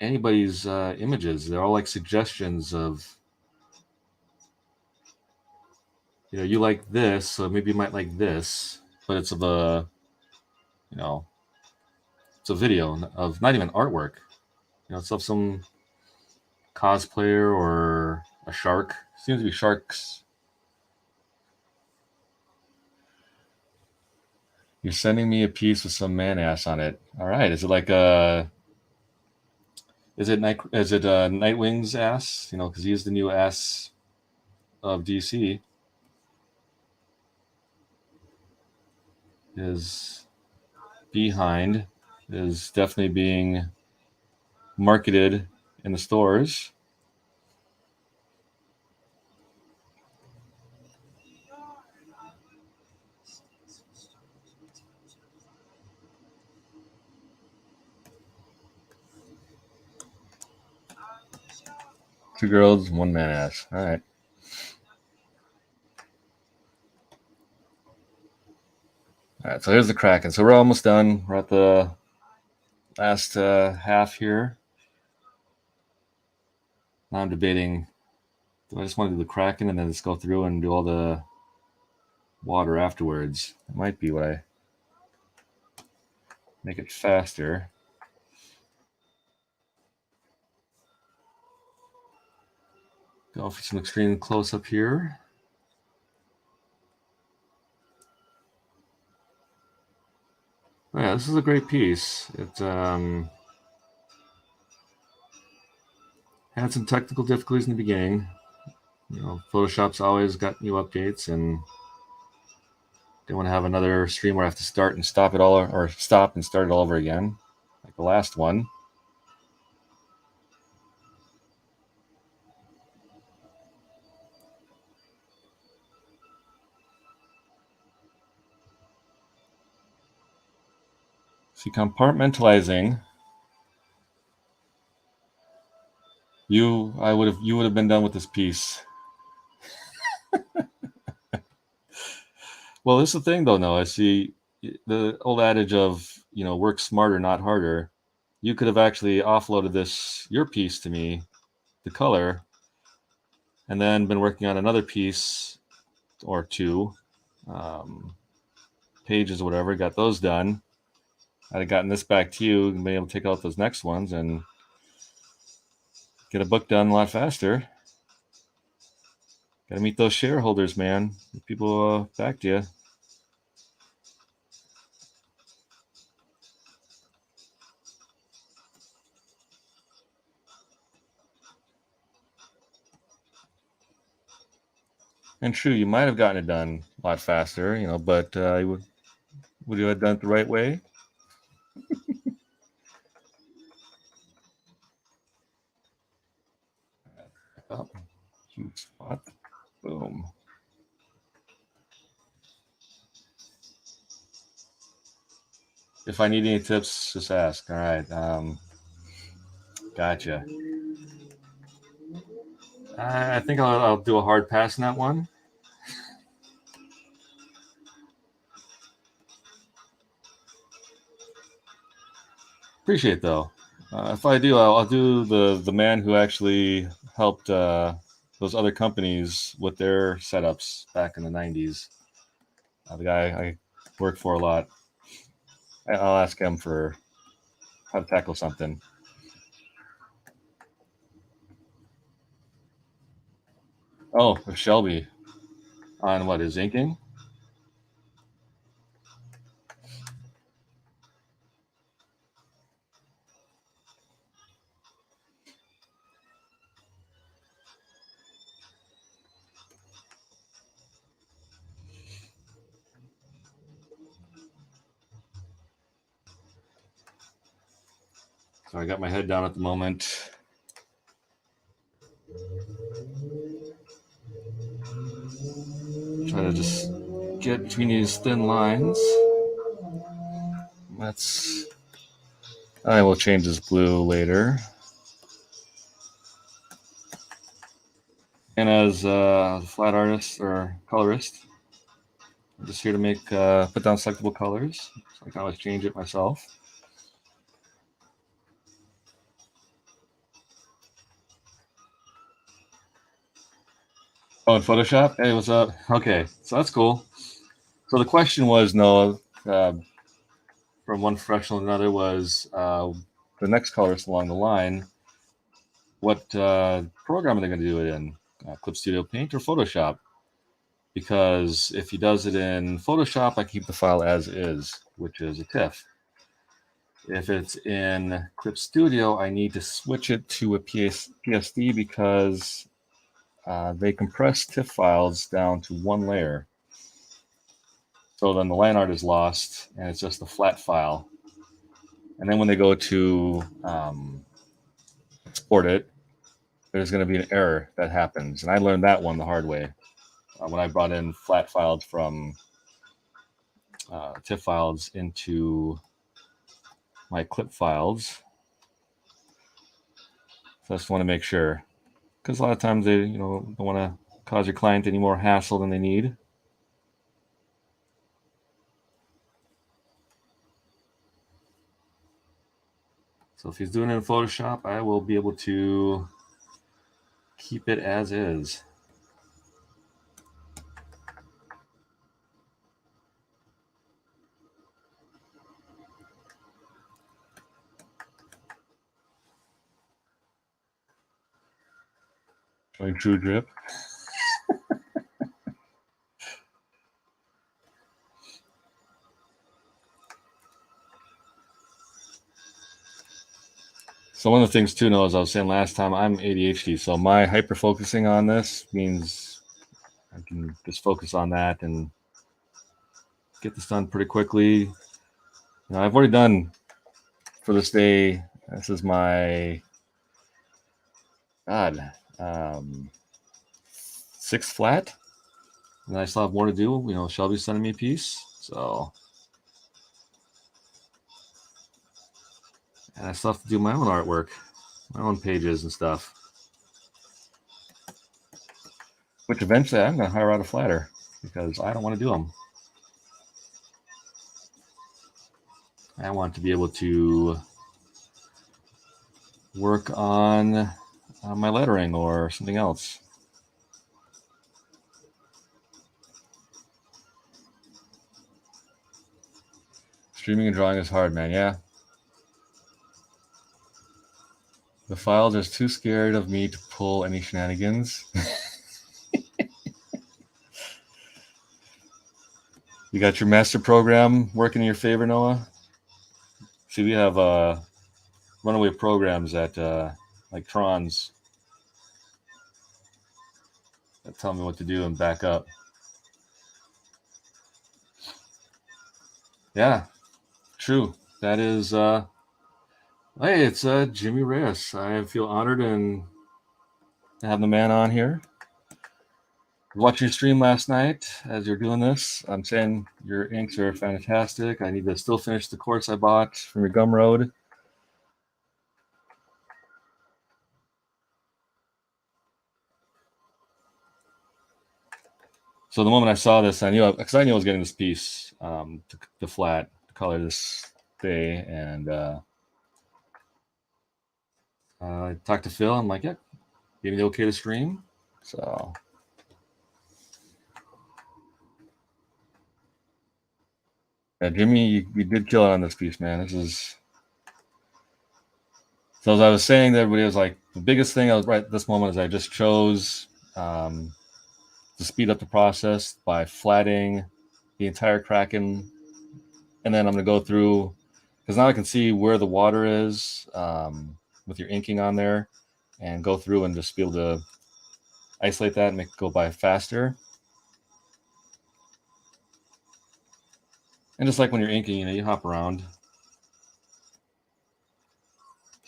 anybody's images. They're all like suggestions of, you like this, so maybe you might like this, but it's of a, it's a video of not even artwork. It's of some cosplayer or a shark. Seems to be sharks. You're sending me a piece with some man ass on it. All right. Is it like is it Nightwing's ass? Because he's the new ass of DC. His behind is definitely being marketed in the stores. Two girls, one man ass. All right. All right, so here's the Kraken. So we're almost done. We're at the last half here. Now I'm debating, do I just want to do the Kraken and then just go through and do all the water afterwards? It might be what I make it faster. Go for some extreme close up here. Oh, yeah, this is a great piece. It had some technical difficulties in the beginning. Photoshop's always got new updates, and don't want to have another stream where I have to start and stop it all, or stop and start it all over again, like the last one. See, compartmentalizing. You would have been done with this piece. Well, this is the thing, though. No, I see the old adage of work smarter, not harder. You could have actually offloaded your piece to me, the color, and then been working on another piece or two, pages or whatever. Got those done. I'd have gotten this back to you and been able to take out those next ones and get a book done a lot faster. Got to meet those shareholders, man. People backed you. And true, you might have gotten it done a lot faster, but would you have done it the right way? Oh, huge spot. Boom. If I need any tips, just ask. All right. Gotcha. I think I'll do a hard pass in that one. Appreciate it, though. If I do, I'll do the man who actually helped those other companies with their setups back in the 90s. The guy I worked for a lot. I'll ask him for how to tackle something. Oh, with Shelby on what is inking? So I got my head down at the moment. Try to just get between these thin lines. I will change this blue later. And as a flat artist or colorist, I'm just here to make put down selectable colors. So I can always change it myself. Oh, in Photoshop? Hey, what's up? Okay, so that's cool. So the question was, Noah, from one professional to another, was the next colorist along the line, what program are they going to do it in? Clip Studio Paint or Photoshop? Because if he does it in Photoshop, I keep the file as is, which is a TIFF. If it's in Clip Studio, I need to switch it to a PSD because they compress TIFF files down to one layer. So then the line art is lost, and it's just a flat file. And then when they go to export it, there's going to be an error that happens. And I learned that one the hard way when I brought in flat files from TIFF files into my clip files. So I just want to make sure, because a lot of times they don't want to cause your client any more hassle than they need. So if he's doing it in Photoshop, I will be able to keep it as is. Showing true drip. So one of the things too, Noah, as I was saying last time, I'm ADHD, so my hyper focusing on this means I can just focus on that and get this done pretty quickly. I've already done for this day. This is my sixth flat, and I still have more to do. Shelby's sending me a piece, so and I still have to do my own artwork, my own pages and stuff. Which eventually I'm going to hire out a flatter because I don't want to do them. I want to be able to work on my lettering or something else. Streaming and drawing is hard, man. Yeah. The files are too scared of me to pull any shenanigans. You got your master program working in your favor, Noah? See, we have runaway programs that like Trons that tell me what to do and back up. Yeah, true. That is, hey, it's Jimmy Reyes. I feel honored and to have the man on here. Watching your stream last night as you're doing this. I'm saying your inks are fantastic. I need to still finish the course I bought from your Gumroad. So the moment I saw this, I knew because I knew I was getting this piece, the flat color this day, and I talked to Phil. I'm like, yeah, gave me the okay to stream. So yeah, Jimmy, you did kill it on this piece, man. This is So as I was saying to everybody, it was like the biggest thing I was right at this moment is I just chose to speed up the process by flatting the entire Kraken, and then I'm going to go through because now I can see where the water is with your inking on there, and go through and just be able to isolate that and make it go by faster. And just like when you're inking, you hop around.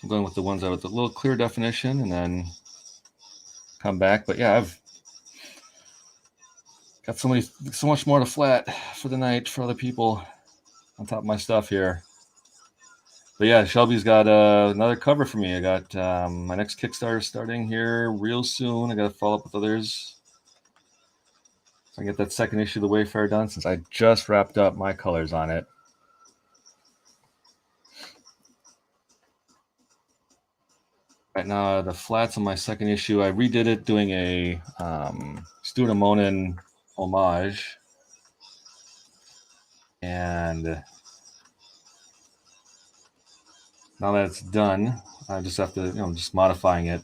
I'm going with the ones that with a little clear definition, and then come back. But yeah, I've got so much more to flat for the night for other people on top of my stuff here. But yeah, Shelby's got another cover for me. I got my next Kickstarter starting here real soon. I got to follow up with others so I can get that second issue of the Wayfarer done, since I just wrapped up my colors on it. Right now, the flats on my second issue, I redid it doing a Stuart Amonin homage. And now that it's done, I just have to, just modifying it.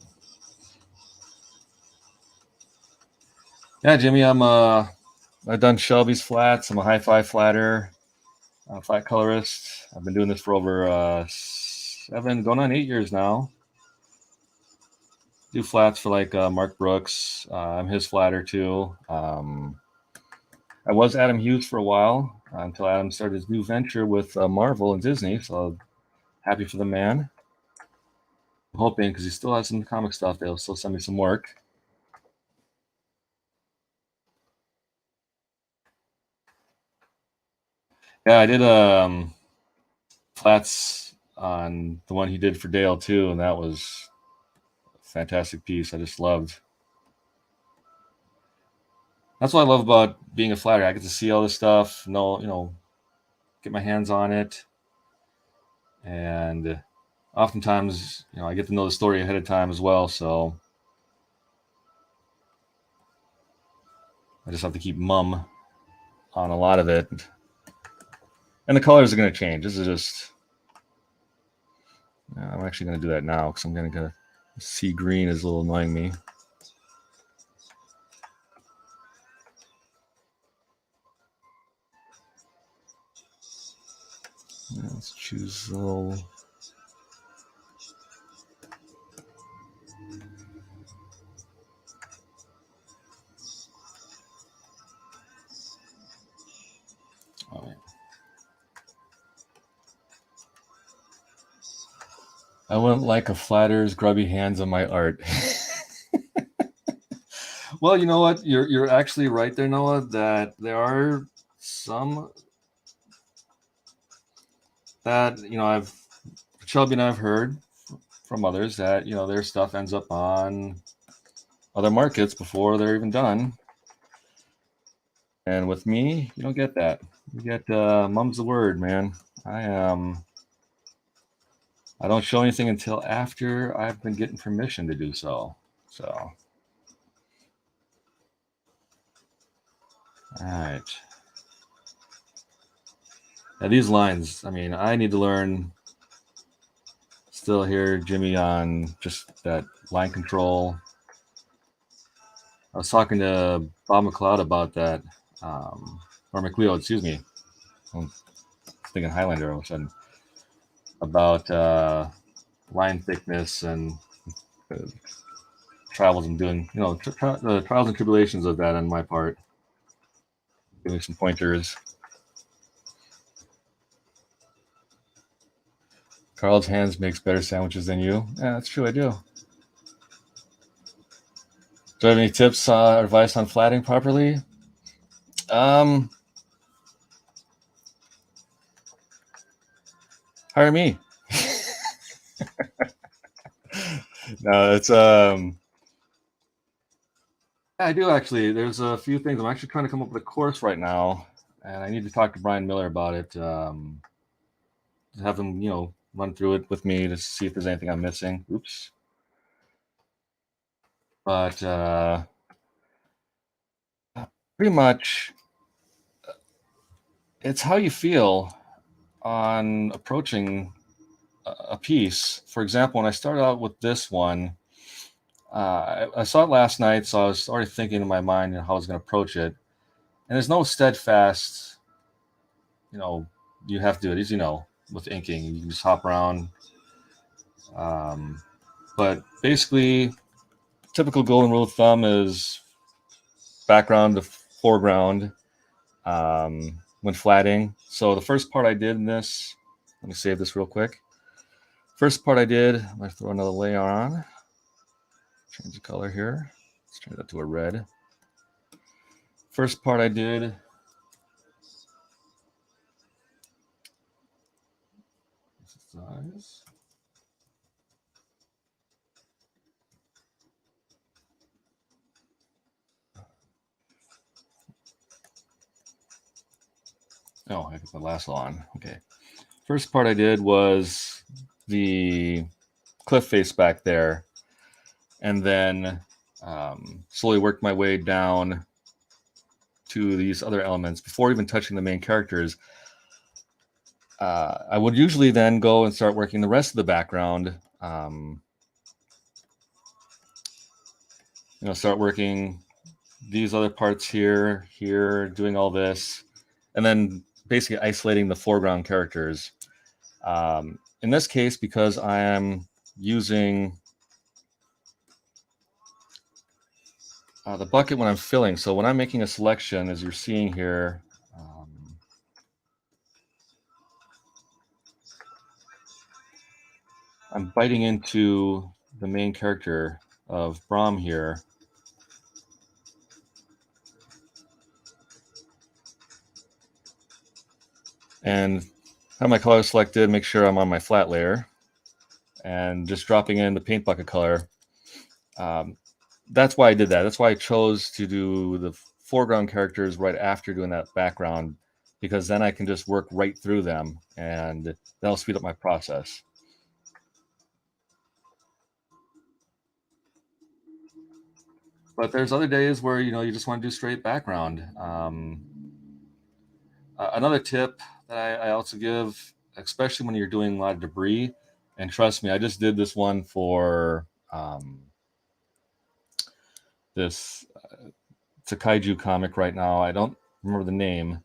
Yeah, Jimmy, I've done Shelby's flats. I'm a hi-fi flatter, flat colorist. I've been doing this for over 7, going on 8 years now. Do flats for like Mark Brooks. I'm his flatter too. I was Adam Hughes for a while until Adam started his new venture with Marvel and Disney. So happy for the man. I'm hoping, because he still has some comic stuff, they'll still send me some work. Yeah, I did flats on the one he did for Dale too, and that was a fantastic piece. I just loved. That's what I love about being a flatter. I get to see all this stuff, get my hands on it, and oftentimes, I get to know the story ahead of time as well. So I just have to keep mum on a lot of it, and the colors are going to change. This is just. I'm actually going to do that now because I'm going to see green is a little annoying me. Let's choose a little. All right. I wouldn't like a flatter's grubby hands on my art. Well, you know what? You're actually right there, Noah, that there are some that, Shelby and I've heard from others that, their stuff ends up on other markets before they're even done. And with me, you don't get that. You get mum's the word, man. I don't show anything until after I've been getting permission to do so. So, all right. Now these lines, I need to learn still here, Jimmy, on just that line control. I was talking to Bob McLeod about that, or McLeod, excuse me. I'm thinking Highlander all of a sudden, about line thickness and travels I'm doing, the trials and tribulations of that on my part. Giving some pointers. Carl's hands makes better sandwiches than you. Yeah, that's true. I do. Do you have any tips or advice on flatting properly? Hire me. No, it's I do actually. There's a few things. I'm actually trying to come up with a course right now, and I need to talk to Brian Miller about it. Have him, run through it with me to see if there's anything I'm missing. Oops. But pretty much, it's how you feel on approaching a piece. For example, when I started out with this one, I saw it last night, so I was already thinking in my mind how I was going to approach it. And there's no steadfast, you have to do it, as you know, with inking. You can just hop around. But basically, typical golden rule of thumb is background to foreground when flatting. So the first part I did in this, let me save this real quick. First part I did, I'm going to throw another layer on. Change the color here. Let's change that to a red. First part I did, size. Oh, I got the lasso on. Okay. First part I did was the cliff face back there, and then slowly worked my way down to these other elements before even touching the main characters. I would usually then go and start working the rest of the background. Start working these other parts here, doing all this, and then basically isolating the foreground characters. In this case, because I am using the bucket when I'm filling, so when I'm making a selection, as you're seeing here, I'm biting into the main character of Brahm here. And have my color selected, make sure I'm on my flat layer, and just dropping in the paint bucket color. That's why I did that. That's why I chose to do the foreground characters right after doing that background, because then I can just work right through them, and that'll speed up my process. But there's other days where you just want to do straight background. Another tip that I also give, especially when you're doing a lot of debris, and trust me, I just did this one for this. It's a kaiju comic right now. I don't remember the name,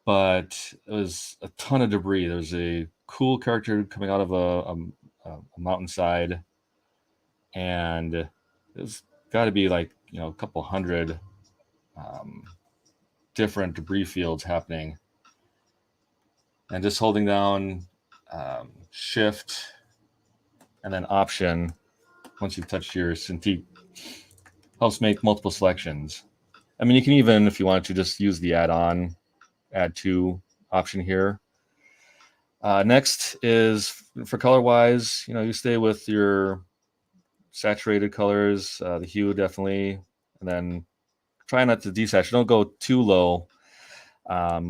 but it was a ton of debris. There's a cool character coming out of a mountainside, and it's got to be like a couple hundred different debris fields happening, and just holding down shift and then option once you've touched your Cintiq helps make multiple selections. I mean, you can even, if you wanted to, just use the add-on add to option here. Next is for color wise, you stay with your saturated colors, the hue definitely, and then try not to desaturate. Don't go too low. I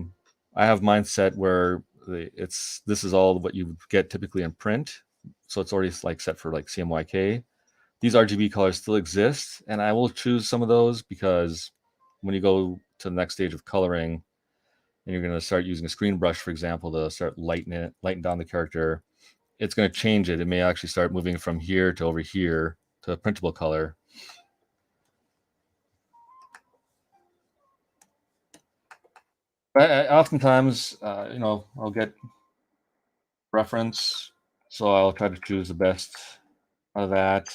have mine set where this is all what you get typically in print, so it's already like set for like CMYK. These RGB colors still exist, and I will choose some of those because when you go to the next stage of coloring and you're going to start using a screen brush, for example, to start lighten down the character, it's going to change it. It may actually start moving from here to over here to a printable color. I oftentimes, I'll get reference, so I'll try to choose the best out of that.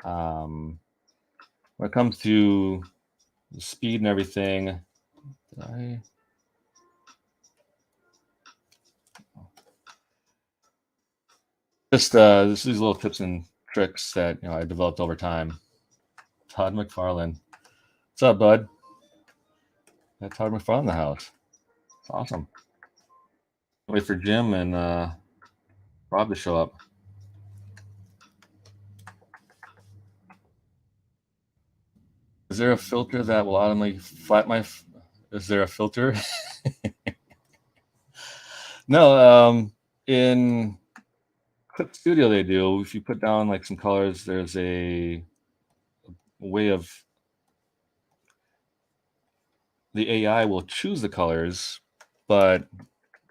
When it comes to the speed and everything, just these little tips and tricks that I developed over time. Todd McFarlane, what's up, bud? Got Todd McFarlane in the house. It's awesome. Wait for Jim and Rob to show up. Is there a filter that will automatically flat my? Is there a filter? No. In Clip Studio, they do. If you put down like some colors, there's a way of the AI will choose the colors, but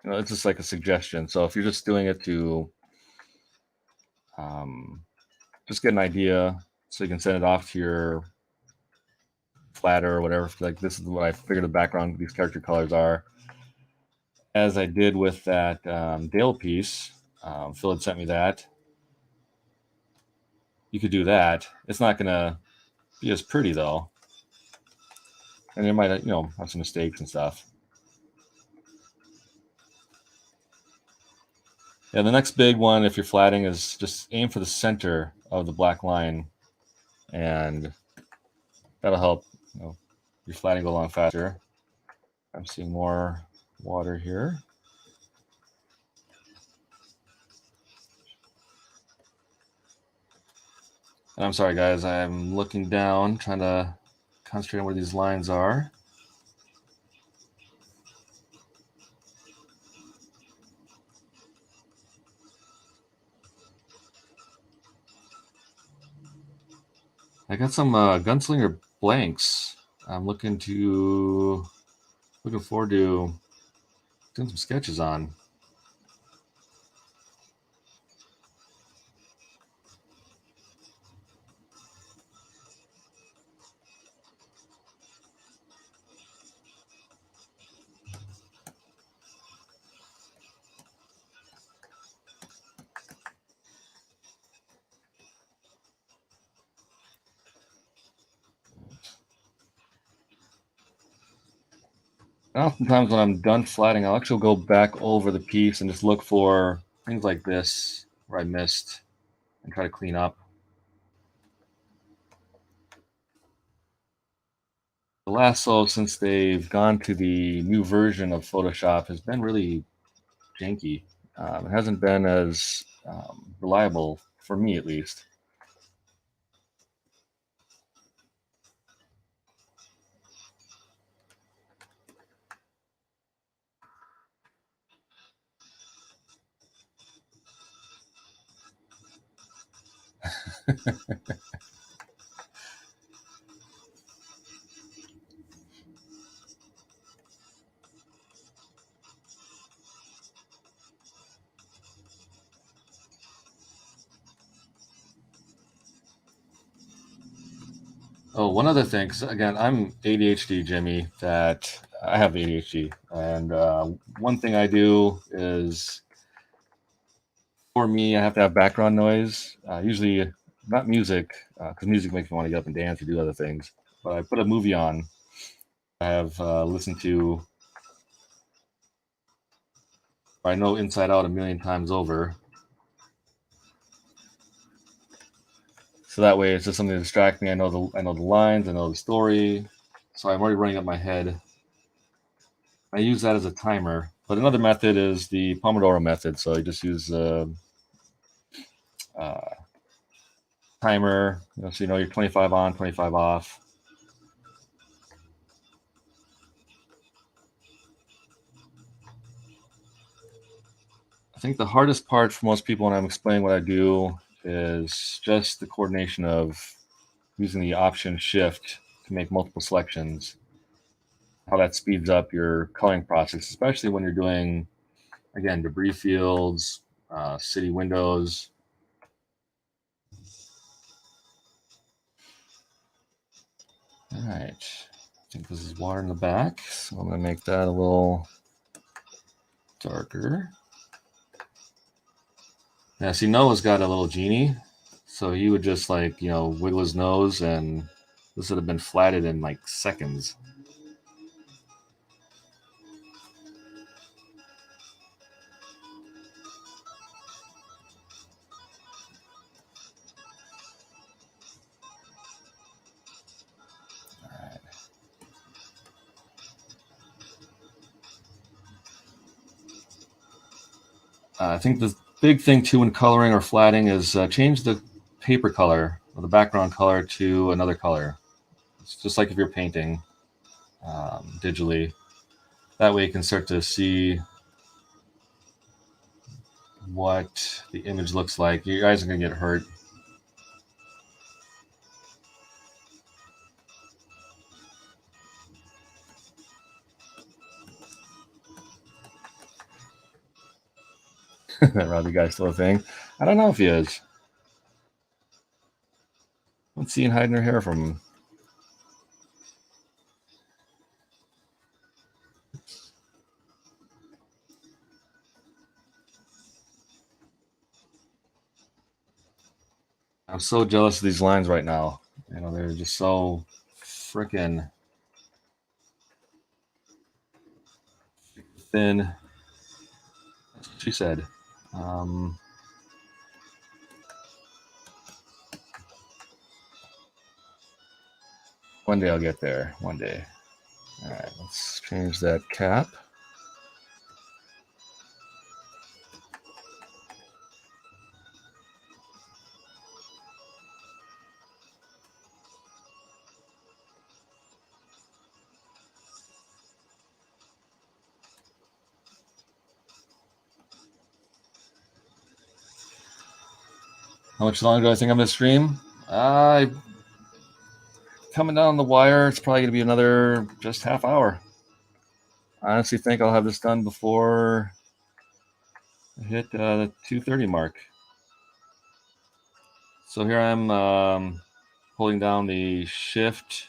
it's just like a suggestion. So if you're just doing it to Just get an idea so you can send it off to your flatter or whatever. Like, this is what I figured the background, these character colors are. As I did with that Dale piece, Phil had sent me that. You could do that. It's not going to be as pretty though. And it might, have some mistakes and stuff. Yeah, the next big one, if you're flatting, is just aim for the center of the black line, and that'll help your flatting go along faster. I'm seeing more water here. And I'm sorry, guys. I'm looking down, trying to concentrate on where these lines are. I got some Gunslinger blanks. I'm looking forward to doing some sketches on. And oftentimes when I'm done flatting, I'll actually go back over the piece and just look for things like this where I missed and try to clean up. The lasso, since they've gone to the new version of Photoshop, has been really janky. It hasn't been as reliable for me, at least. Oh, one other thing, 'cause again, I'm ADHD, Jimmy, that I have ADHD. And one thing I do is, for me, I have to have background noise, usually not music, because music makes me want to get up and dance or do other things. But I put a movie on I have listened to, I know inside out a million times over. So that way it's just something to distract me. I know the lines, I know the story. So I'm already running up my head. I use that as a timer. But another method is the Pomodoro method. So you just use timer, so you're 25 on, 25 off. I think the hardest part for most people when I'm explaining what I do is just the coordination of using the option shift to make multiple selections, how that speeds up your coloring process, especially when you're doing, again, debris fields, city windows. All right, I think this is water in the back, so I'm going to make that a little darker. Yeah, see, Noah's got a little genie, so he would just wiggle his nose, and this would have been flatted in like seconds. I think the big thing too when coloring or flatting is change the paper color or the background color to another color. It's just like if you're painting digitally. That way you can start to see what the image looks like. Your eyes are going to get hurt. That Robbie guy's still a thing. I don't know if he is. Cutesy and hiding her hair from. I'm so jealous of these lines right now. You know, they're just so freaking thin. That's what she said. One day I'll get there. One day. All right, let's change that cap. How much longer do I think I'm going to stream? Coming down the wire, it's probably going to be another just half hour. I honestly think I'll have this done before I hit the 2:30 mark. So here I'm holding down the Shift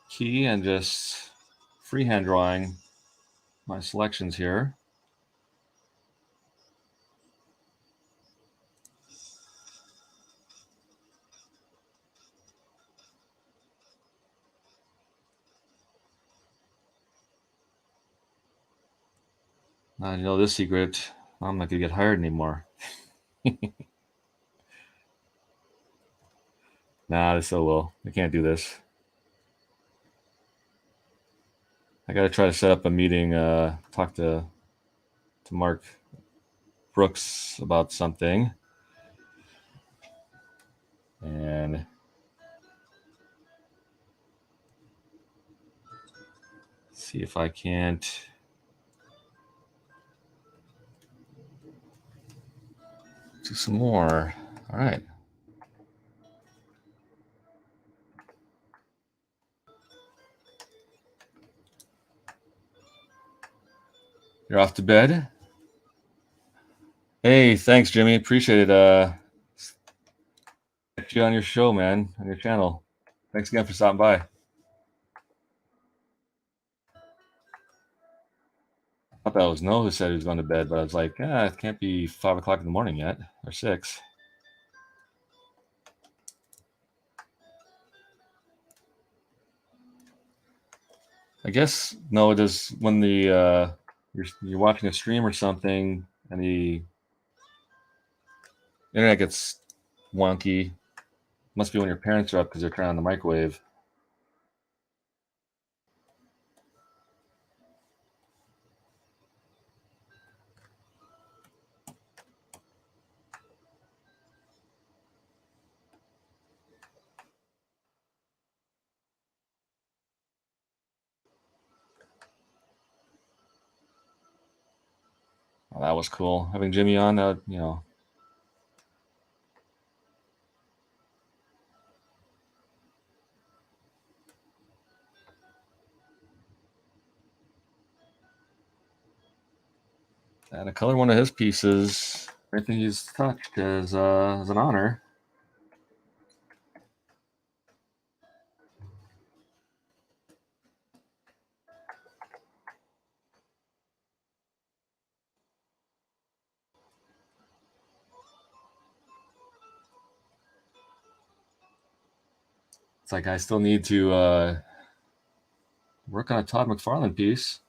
key and just freehand drawing my selections here. Now you know this secret. I'm not gonna get hired anymore. Nah, they still will. They can't do this. I gotta try to set up a meeting. Talk to Mark Brooks about something, and see if I can't do some more. All right. You're off to bed? Hey, thanks, Jimmy. Appreciate it. Get you on your show, man, on your channel. Thanks again for stopping by. I thought that was Noah who said he was going to bed, but I was like, it can't be 5 o'clock in the morning yet, or 6. I guess no. It does when the you're watching a stream or something, and the internet gets wonky. Must be when your parents are up because they're turning on the microwave. Well, that was cool having Jimmy on. You know. And to color one of his pieces, everything he's touched is an honor. It's like I still need to work on a Todd McFarlane piece.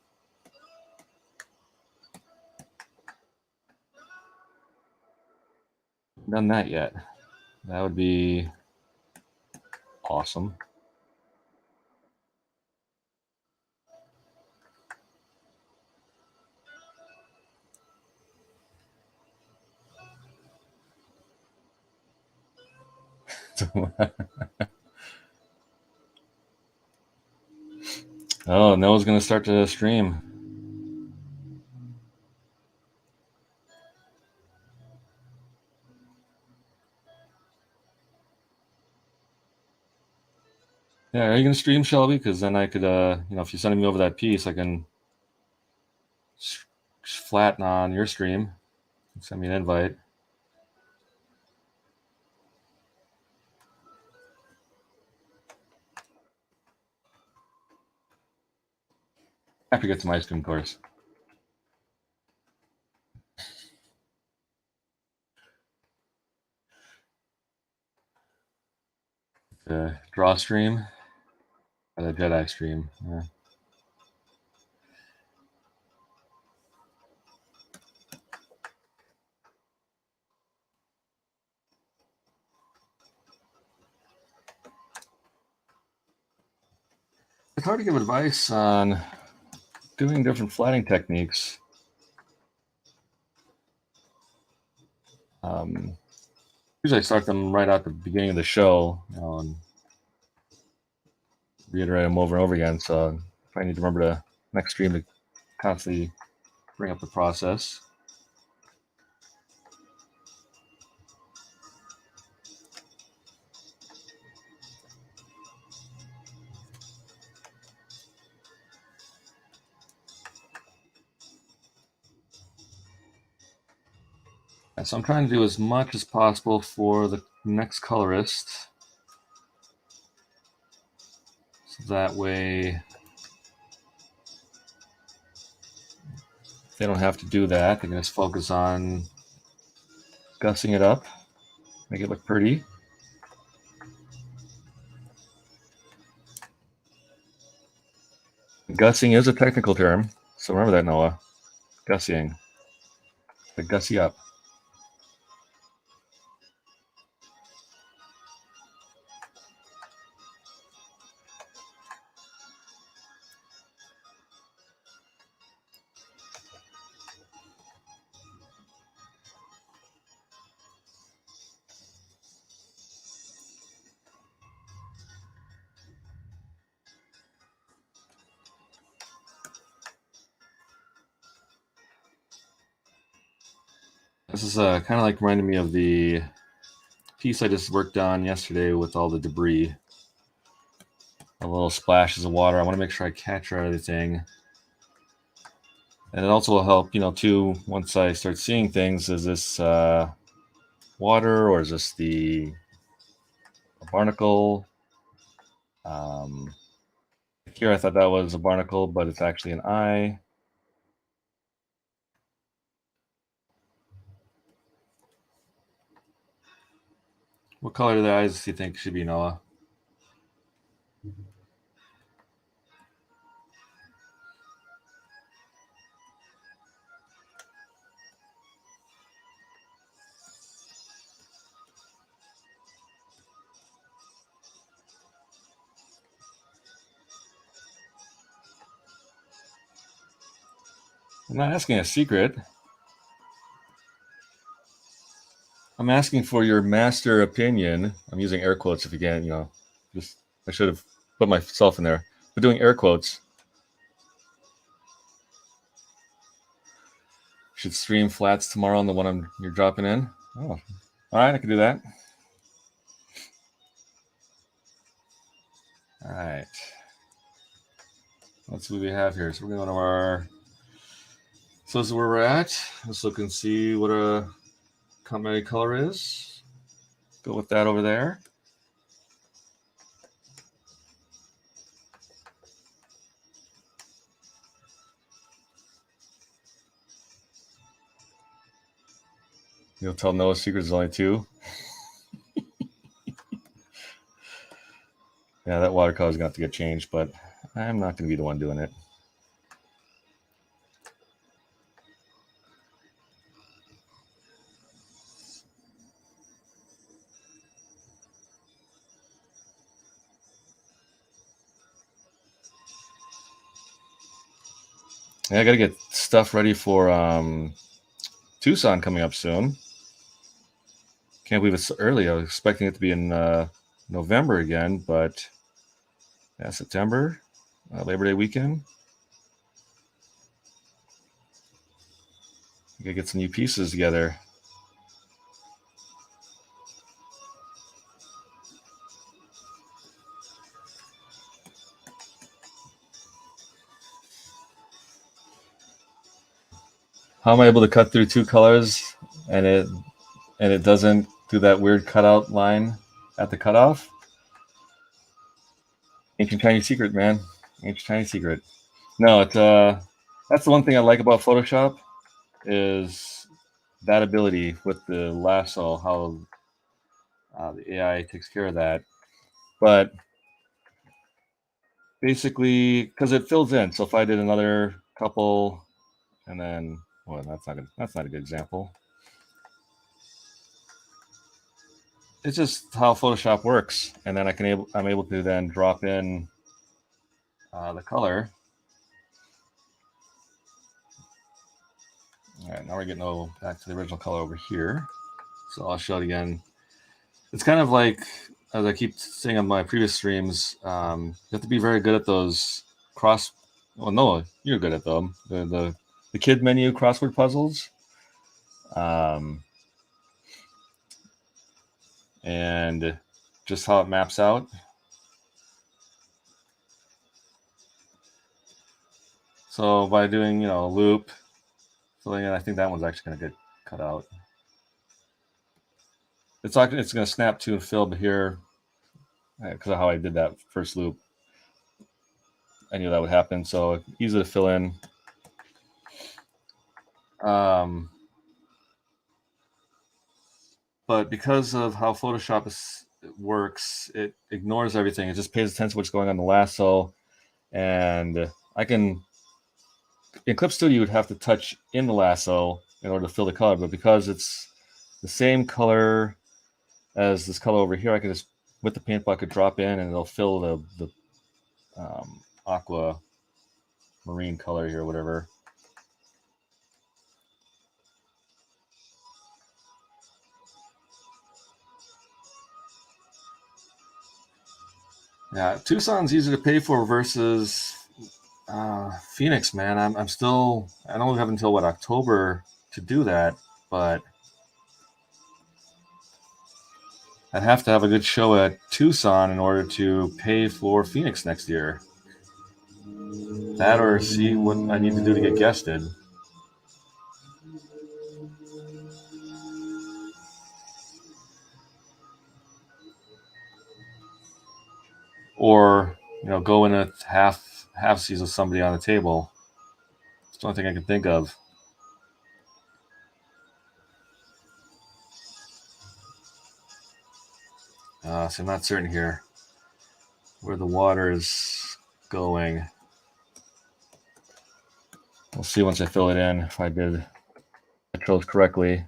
Done that yet. That would be awesome. Oh, Noah's going to start to stream. Yeah, are you going to stream, Shelby? Because then I could, if you're sending me over that piece, I can flatten on your stream. Send me an invite. After you get some ice cream, of course. The draw stream or the Jedi stream. Yeah. It's hard to give advice on doing different flatting techniques. Usually I start them right at the beginning of the show, and reiterate them over and over again. So if I need to remember to next stream to constantly bring up the process. And so I'm trying to do as much as possible for the next colorist. So that way they don't have to do that. They can just focus on gussing it up, make it look pretty. Gussing is a technical term, so remember that, Noah. Gussying. The gussy up. This is kind of like reminding me of the piece I just worked on yesterday with all the debris. The little splashes of water. I want to make sure I capture everything. And it also will help, too, once I start seeing things, is this water or is this a barnacle? Here I thought that was a barnacle, but it's actually an eye. What color do the eyes do you think should be, Noah? I'm not asking a secret. I'm asking for your master opinion. I'm using air quotes if you can, just I should have put myself in there. But doing air quotes. Should stream flats tomorrow on the one you're dropping in. Oh, all right, I can do that. All right. Let's see what we have here. So we're going to our. So this is where we're at. Let's look and see what a complementary color is. Go with that over there. You'll tell Noah's secrets is only 2. Yeah, that watercolor is going to have to get changed, but I'm not going to be the one doing it. Yeah, I got to get stuff ready for Tucson coming up soon. Can't believe it's so early. I was expecting it to be in November again, but yeah, September, Labor Day weekend. I gotta get some new pieces together. How am I able to cut through 2 colors and it doesn't do that weird cutout line at the cutoff? Ancient Chinese secret, man. Ancient Chinese secret. No, that's the one thing I like about Photoshop is that ability with the lasso, how the AI takes care of that. But basically, because it fills in. So if I did another couple, and then, well, that's not a good example. It's just how Photoshop works, and then I'm able to then drop in the color. All right, now we're getting back to the original color over here. So I'll show it again. It's kind of like, as I keep saying on my previous streams, you have to be very good at those cross. Well, no, you're good at them. The kid menu crossword puzzles, and just how it maps out. So by doing a loop, filling in, I think that one's actually going to get cut out. It's going to snap to and fill, but here, because of how I did that first loop, I knew that would happen. So easy to fill in. But because of how Photoshop works, it ignores everything. It just pays attention to what's going on in the lasso. And I can, in Clip Studio, you would have to touch in the lasso in order to fill the color. But because it's the same color as this color over here, I can just, with the paint bucket, drop in and it'll fill the aqua marine color here, whatever. Yeah, Tucson's easy to pay for versus Phoenix, man. I'm still, I don't have until October to do that, but I'd have to have a good show at Tucson in order to pay for Phoenix next year. That or see what I need to do to get guested. Or, go in a half seas with somebody on the table. It's the only thing I can think of. So I'm not certain here where the water is going. We'll see once I fill it in if I did controls correctly.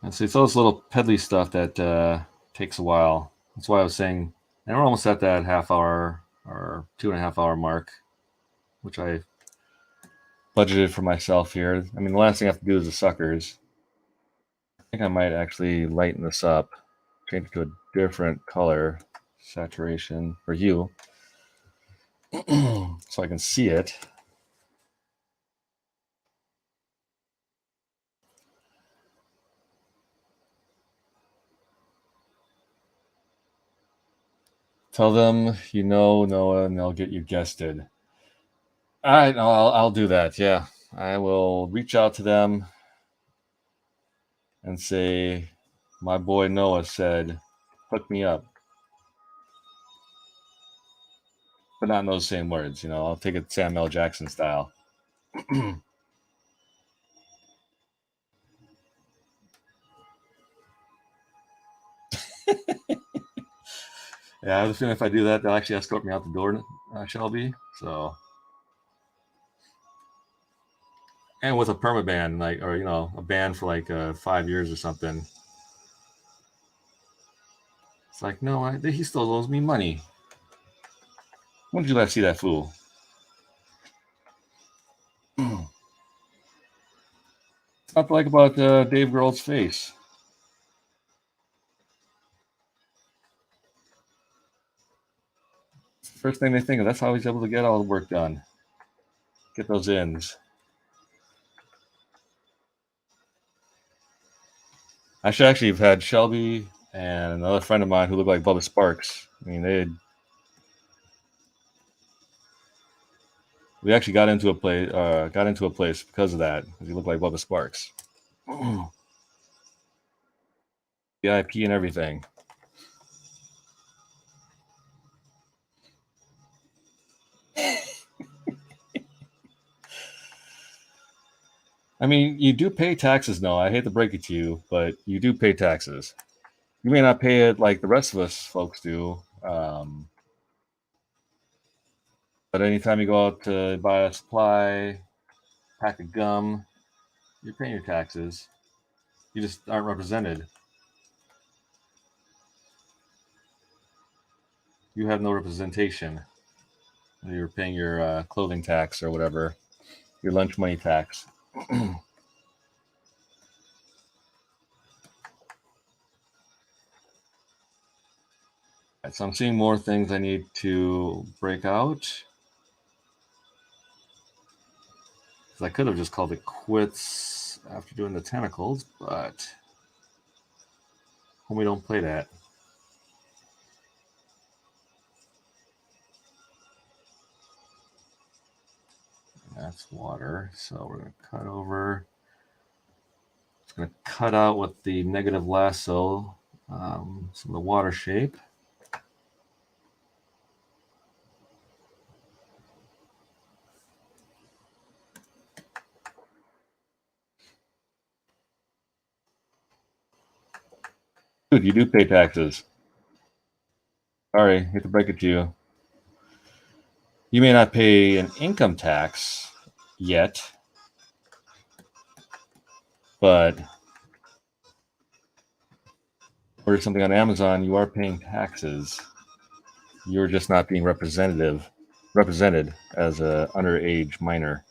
And so it's all this little peddly stuff that takes a while. That's why I was saying, and we're almost at that half hour or 2.5 hour mark, which I budgeted for myself here. I mean, the last thing I have to do is the suckers. I think I might actually lighten this up, change it to a different color, saturation or hue, so I can see it. Tell them Noah, and they'll get you guested. All right, I'll do that. Yeah, I will reach out to them and say, my boy Noah said, hook me up. But not in those same words. I'll take it Samuel Jackson style. Yeah, I have a feeling if I do that, they'll actually escort me out the door, Shelby. So, and with a permaban, or a ban for 5 years or something. It's like, no, he still owes me money. When did you last see that fool? It's not like about Dave Grohl's face. First thing they think of, that's how he's able to get all the work done. Get those ins. I should actually have had Shelby and another friend of mine who looked like Bubba Sparks. I mean, We actually got into a place because of that. Because you look like Bubba Sparks. VIP and everything. I mean, you do pay taxes now. I hate to break it to you, but you do pay taxes. You may not pay it like the rest of us folks do. But anytime you go out to buy a supply, pack of gum, you're paying your taxes. You just aren't represented. You have no representation. You're paying your clothing tax or whatever, your lunch money tax. So I'm seeing more things I need to break out. I could have just called it quits after doing the tentacles, but we don't play that. That's water, so we're going to cut over. It's going to cut out with the negative lasso some of the water shape. Dude, you do pay taxes. Sorry, hate to break it to you. You may not pay an income tax yet, but order something on Amazon, you are paying taxes. You're just not being represented as an underage minor.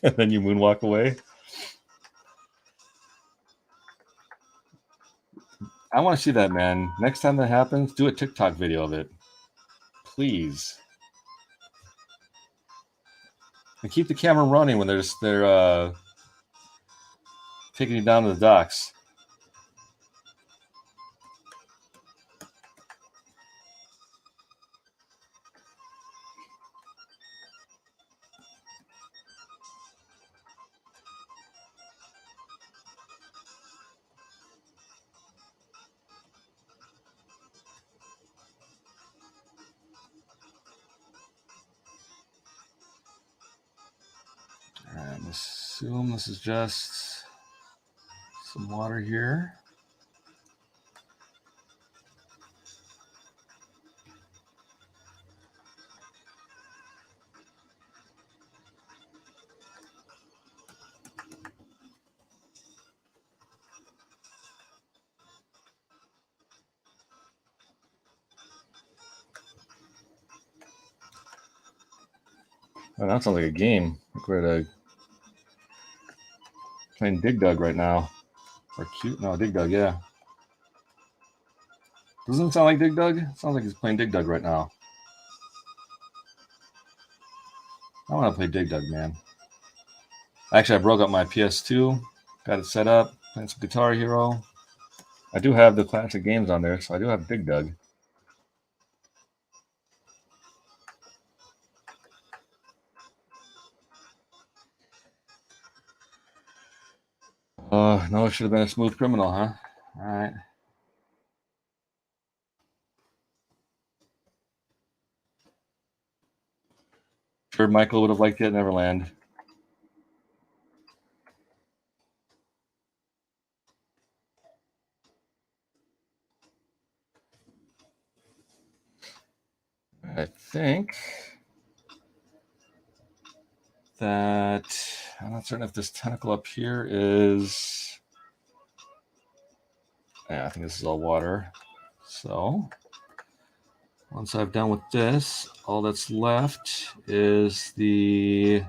And then you moonwalk away. I want to see that, man. Next time that happens, do a TikTok video of it, please. And keep the camera running when they're taking you down to the docks. All right, assume this is just some water here. Oh, that sounds like a game. We're playing Dig Dug right now. Or cute? No, Dig Dug, yeah. Doesn't it sound like Dig Dug? It sounds like he's playing Dig Dug right now. I want to play Dig Dug, man. Actually, I broke up my PS2, got it set up, playing some Guitar Hero. I do have the classic games on there, so I do have Dig Dug. No, it should have been a Smooth Criminal, huh? All right. Sure, Michael would have liked it, Neverland. I think that I'm not certain if this tentacle up here is. Yeah, I think this is all water. So once I've done with this, all that's left is the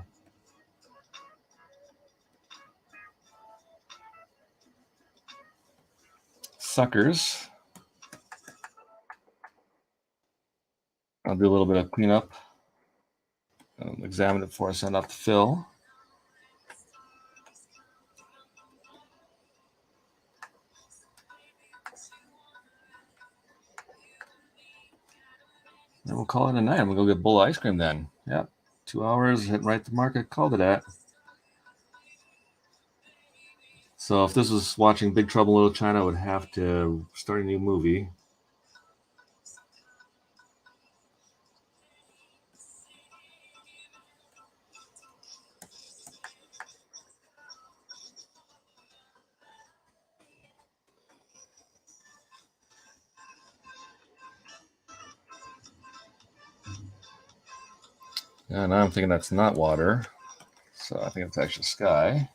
suckers. I'll do a little bit of cleanup. Examine it before I send out the fill. And we'll call it a night. I'm going to go get a bowl of ice cream then. Yep. 2 hours, hit right to market, called it at. So if this was watching Big Trouble in Little China, I would have to start a new movie. Yeah, now I'm thinking that's not water. So I think it's actually sky.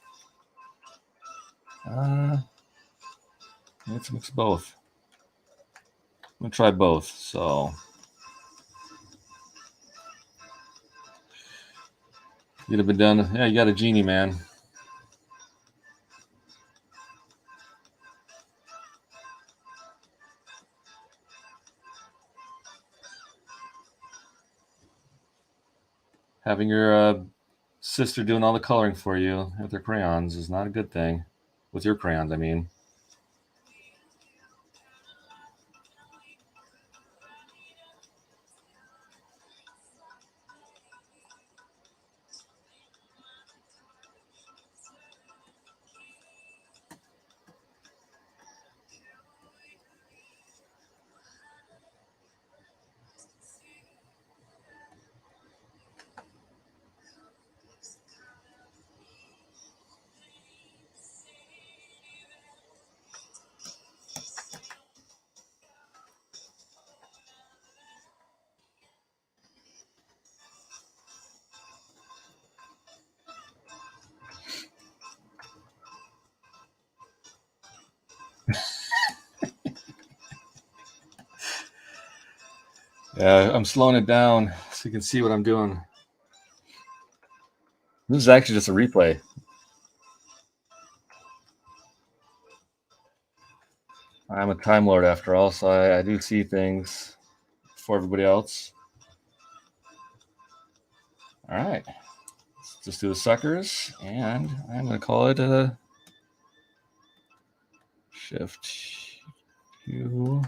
Let's mix both. I'm going to try both. So you'd have been done. Yeah, you got a genie, man. Having your sister doing all the coloring for you with her crayons is not a good thing. With your crayons, I mean. Yeah, I'm slowing it down so you can see what I'm doing. This is actually just a replay. I'm a Time Lord after all, so I do see things before everybody else. All right. Let's just do the suckers, and I'm going to call it a Shift Q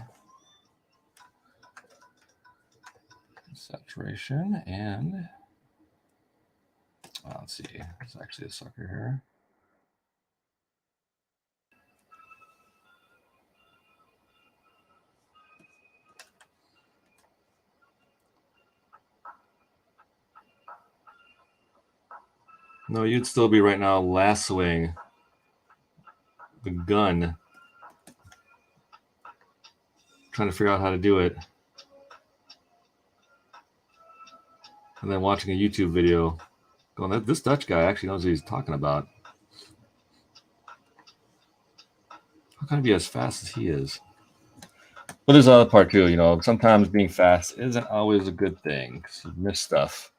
saturation, and let's see. It's actually a sucker here. No, you'd still be right now lassoing the gun, trying to figure out how to do it, and then watching a YouTube video going, this Dutch guy actually knows what he's talking about. How can I be as fast as he is? But there's another part too, sometimes being fast isn't always a good thing because you miss stuff.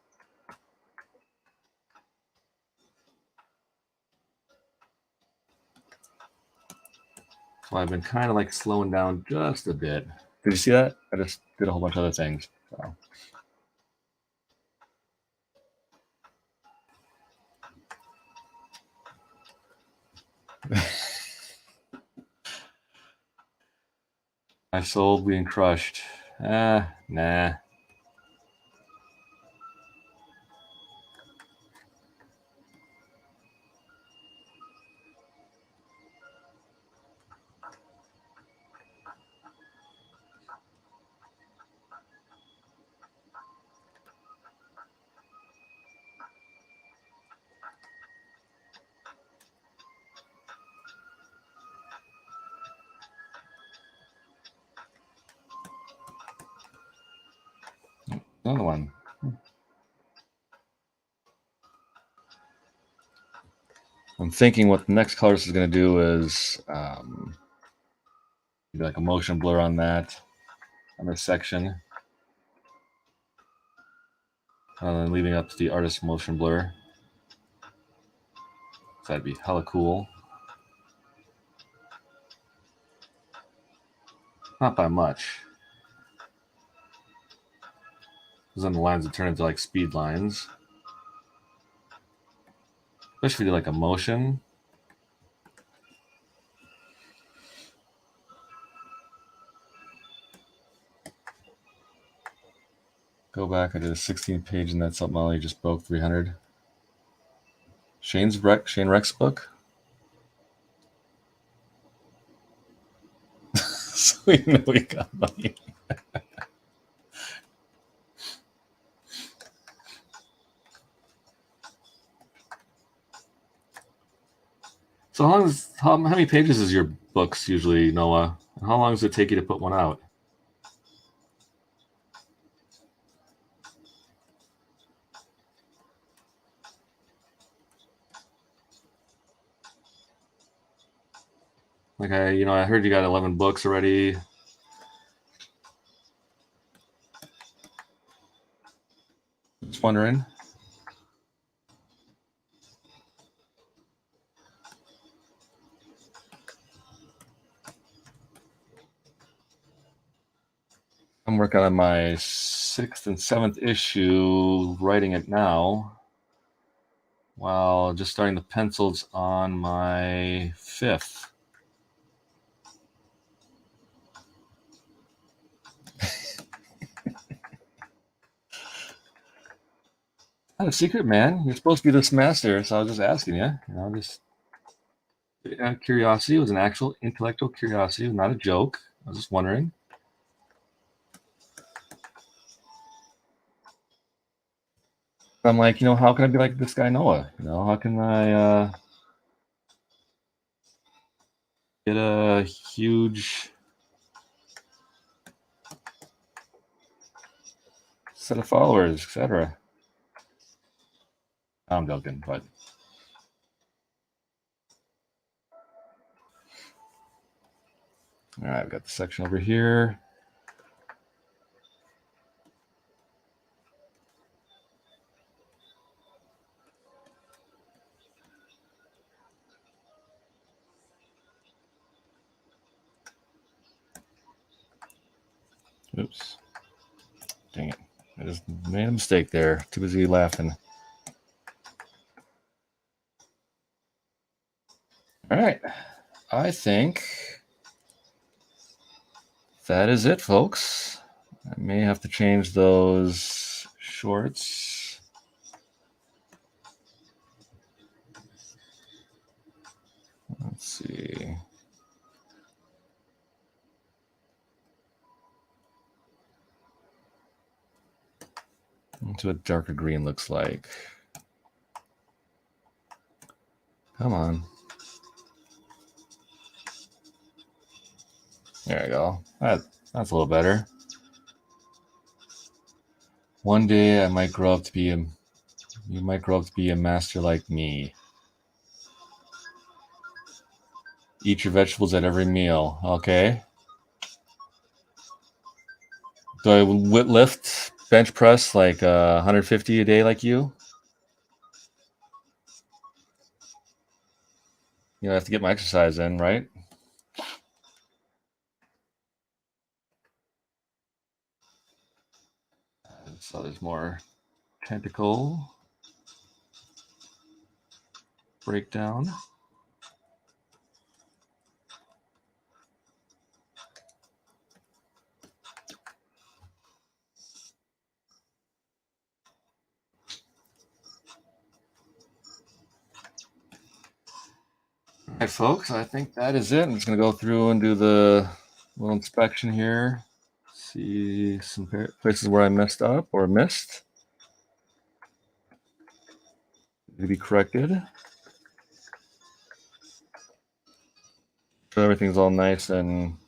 So I've been kind of like slowing down just a bit. Did you see that? I just did a whole bunch of other things. So. My soul being crushed. Nah. Another one. I'm thinking what the next color is going to do is like a motion blur on that, on this section. And then leaving up to the artist motion blur. So that'd be hella cool. Not by much. Because then the lines would turn into like speed lines. Especially if you do like a motion. Go back. I did a 16 page, and that's something Molly just broke 300. Shane Rex book. So we know we got money. So how many pages is your books usually, Noah? And how long does it take you to put one out? Like I heard you got 11 books already. Just wondering. I'm working on my 6th and 7th issue, writing it now, while just starting the pencils on my 5th. Not a secret, man. You're supposed to be this master, so I was just asking you. Just curiosity. It was an actual intellectual curiosity. It was not a joke. I was just wondering. I'm like, how can I be like this guy Noah? How can I get a huge set of followers, etc. I'm joking, but all right, I've got the section over here. Oops. Dang it. I just made a mistake there. Too busy laughing. All right. I think that is it, folks. I may have to change those shorts. Let's see. That's what darker green looks like. Come on. There we go. That's a little better. One day you might grow up to be a master like me. Eat your vegetables at every meal. Okay. Do I lift, bench press like 150 a day like you? I have to get my exercise in, right? So there's more tentacle breakdown. All right, folks, I think that is it. I'm just going to go through and do the little inspection here. See some places where I messed up or missed. To be corrected. So everything's all nice and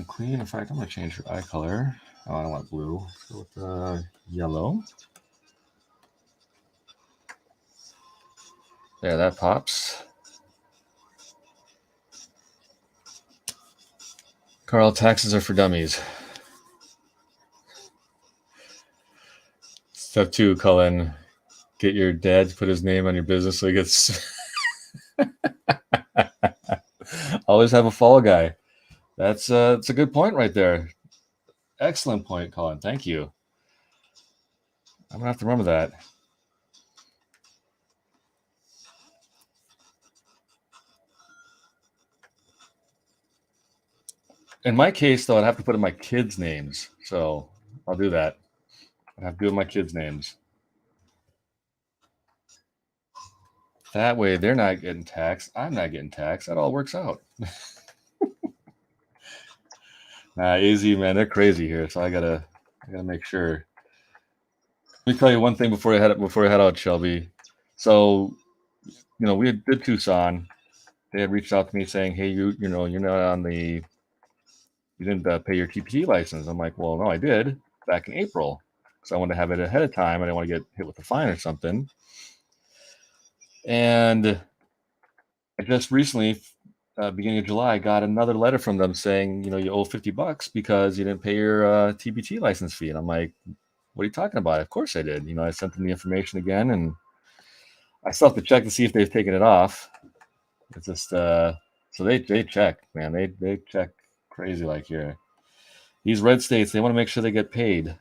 clean. In fact, I'm going to change your eye color. Oh, I don't want blue. Let's go with yellow. There, that pops. Carl, taxes are for dummies. Step 2, Cullen. Get your dad to put his name on your business so he gets... Always have a fall guy. That's a good point right there. Excellent point, Colin. Thank you. I'm going to have to remember that. In my case, though, I'd have to put in my kids' names. So I'll do that. I have to do my kids' names. That way they're not getting taxed. I'm not getting taxed. That all works out. Nah, easy, man. They're crazy here. So I gotta make sure. Let me tell you one thing before I head out, Shelby. So, we did Tucson. They had reached out to me saying, "Hey, you're not on the, you didn't pay your TPT license." I'm like, "Well, no, I did back in April, because I wanted to have it ahead of time. I didn't want to get hit with a fine or something." And I just recently, beginning of July, got another letter from them saying, you owe $50 because you didn't pay your TPT license fee. And I'm like, "What are you talking about?" Of course I did. I sent them the information again, and I still have to check to see if they've taken it off. It's just so they check, man. They check crazy like here. These red states, they want to make sure they get paid.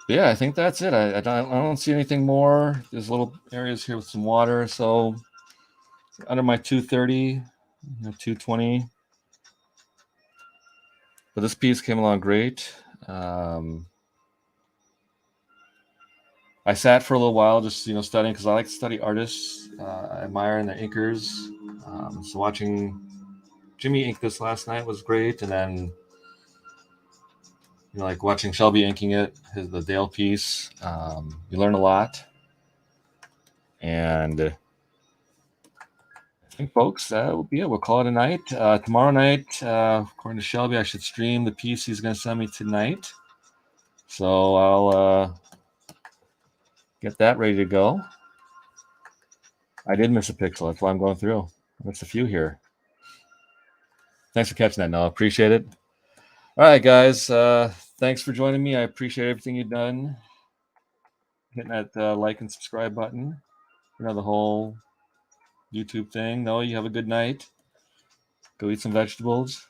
But yeah, I think that's it. I don't see anything more. There's little areas here with some water, so under my 230, 220. But this piece came along great. I sat for a little while just studying, because I like to study artists. I admire their inkers. So watching Jimmy ink this last night was great, and then like watching Shelby inking it, the Dale piece. You learn a lot, and I think, folks, that will be it. We'll call it a night. Tomorrow night, according to Shelby, I should stream the piece he's going to send me tonight. So I'll get that ready to go. I did miss a pixel. That's why I'm going through. I missed a few here. Thanks for catching that, Noah. Appreciate it. All right, guys. Thanks for joining me. I appreciate everything you've done. Hitting that like and subscribe button. The whole YouTube thing. Noah, you have a good night. Go eat some vegetables.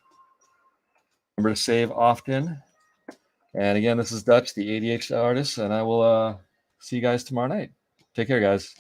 Remember to save often. And again, this is Dutch, the ADHD artist, and I will see you guys tomorrow night. Take care, guys.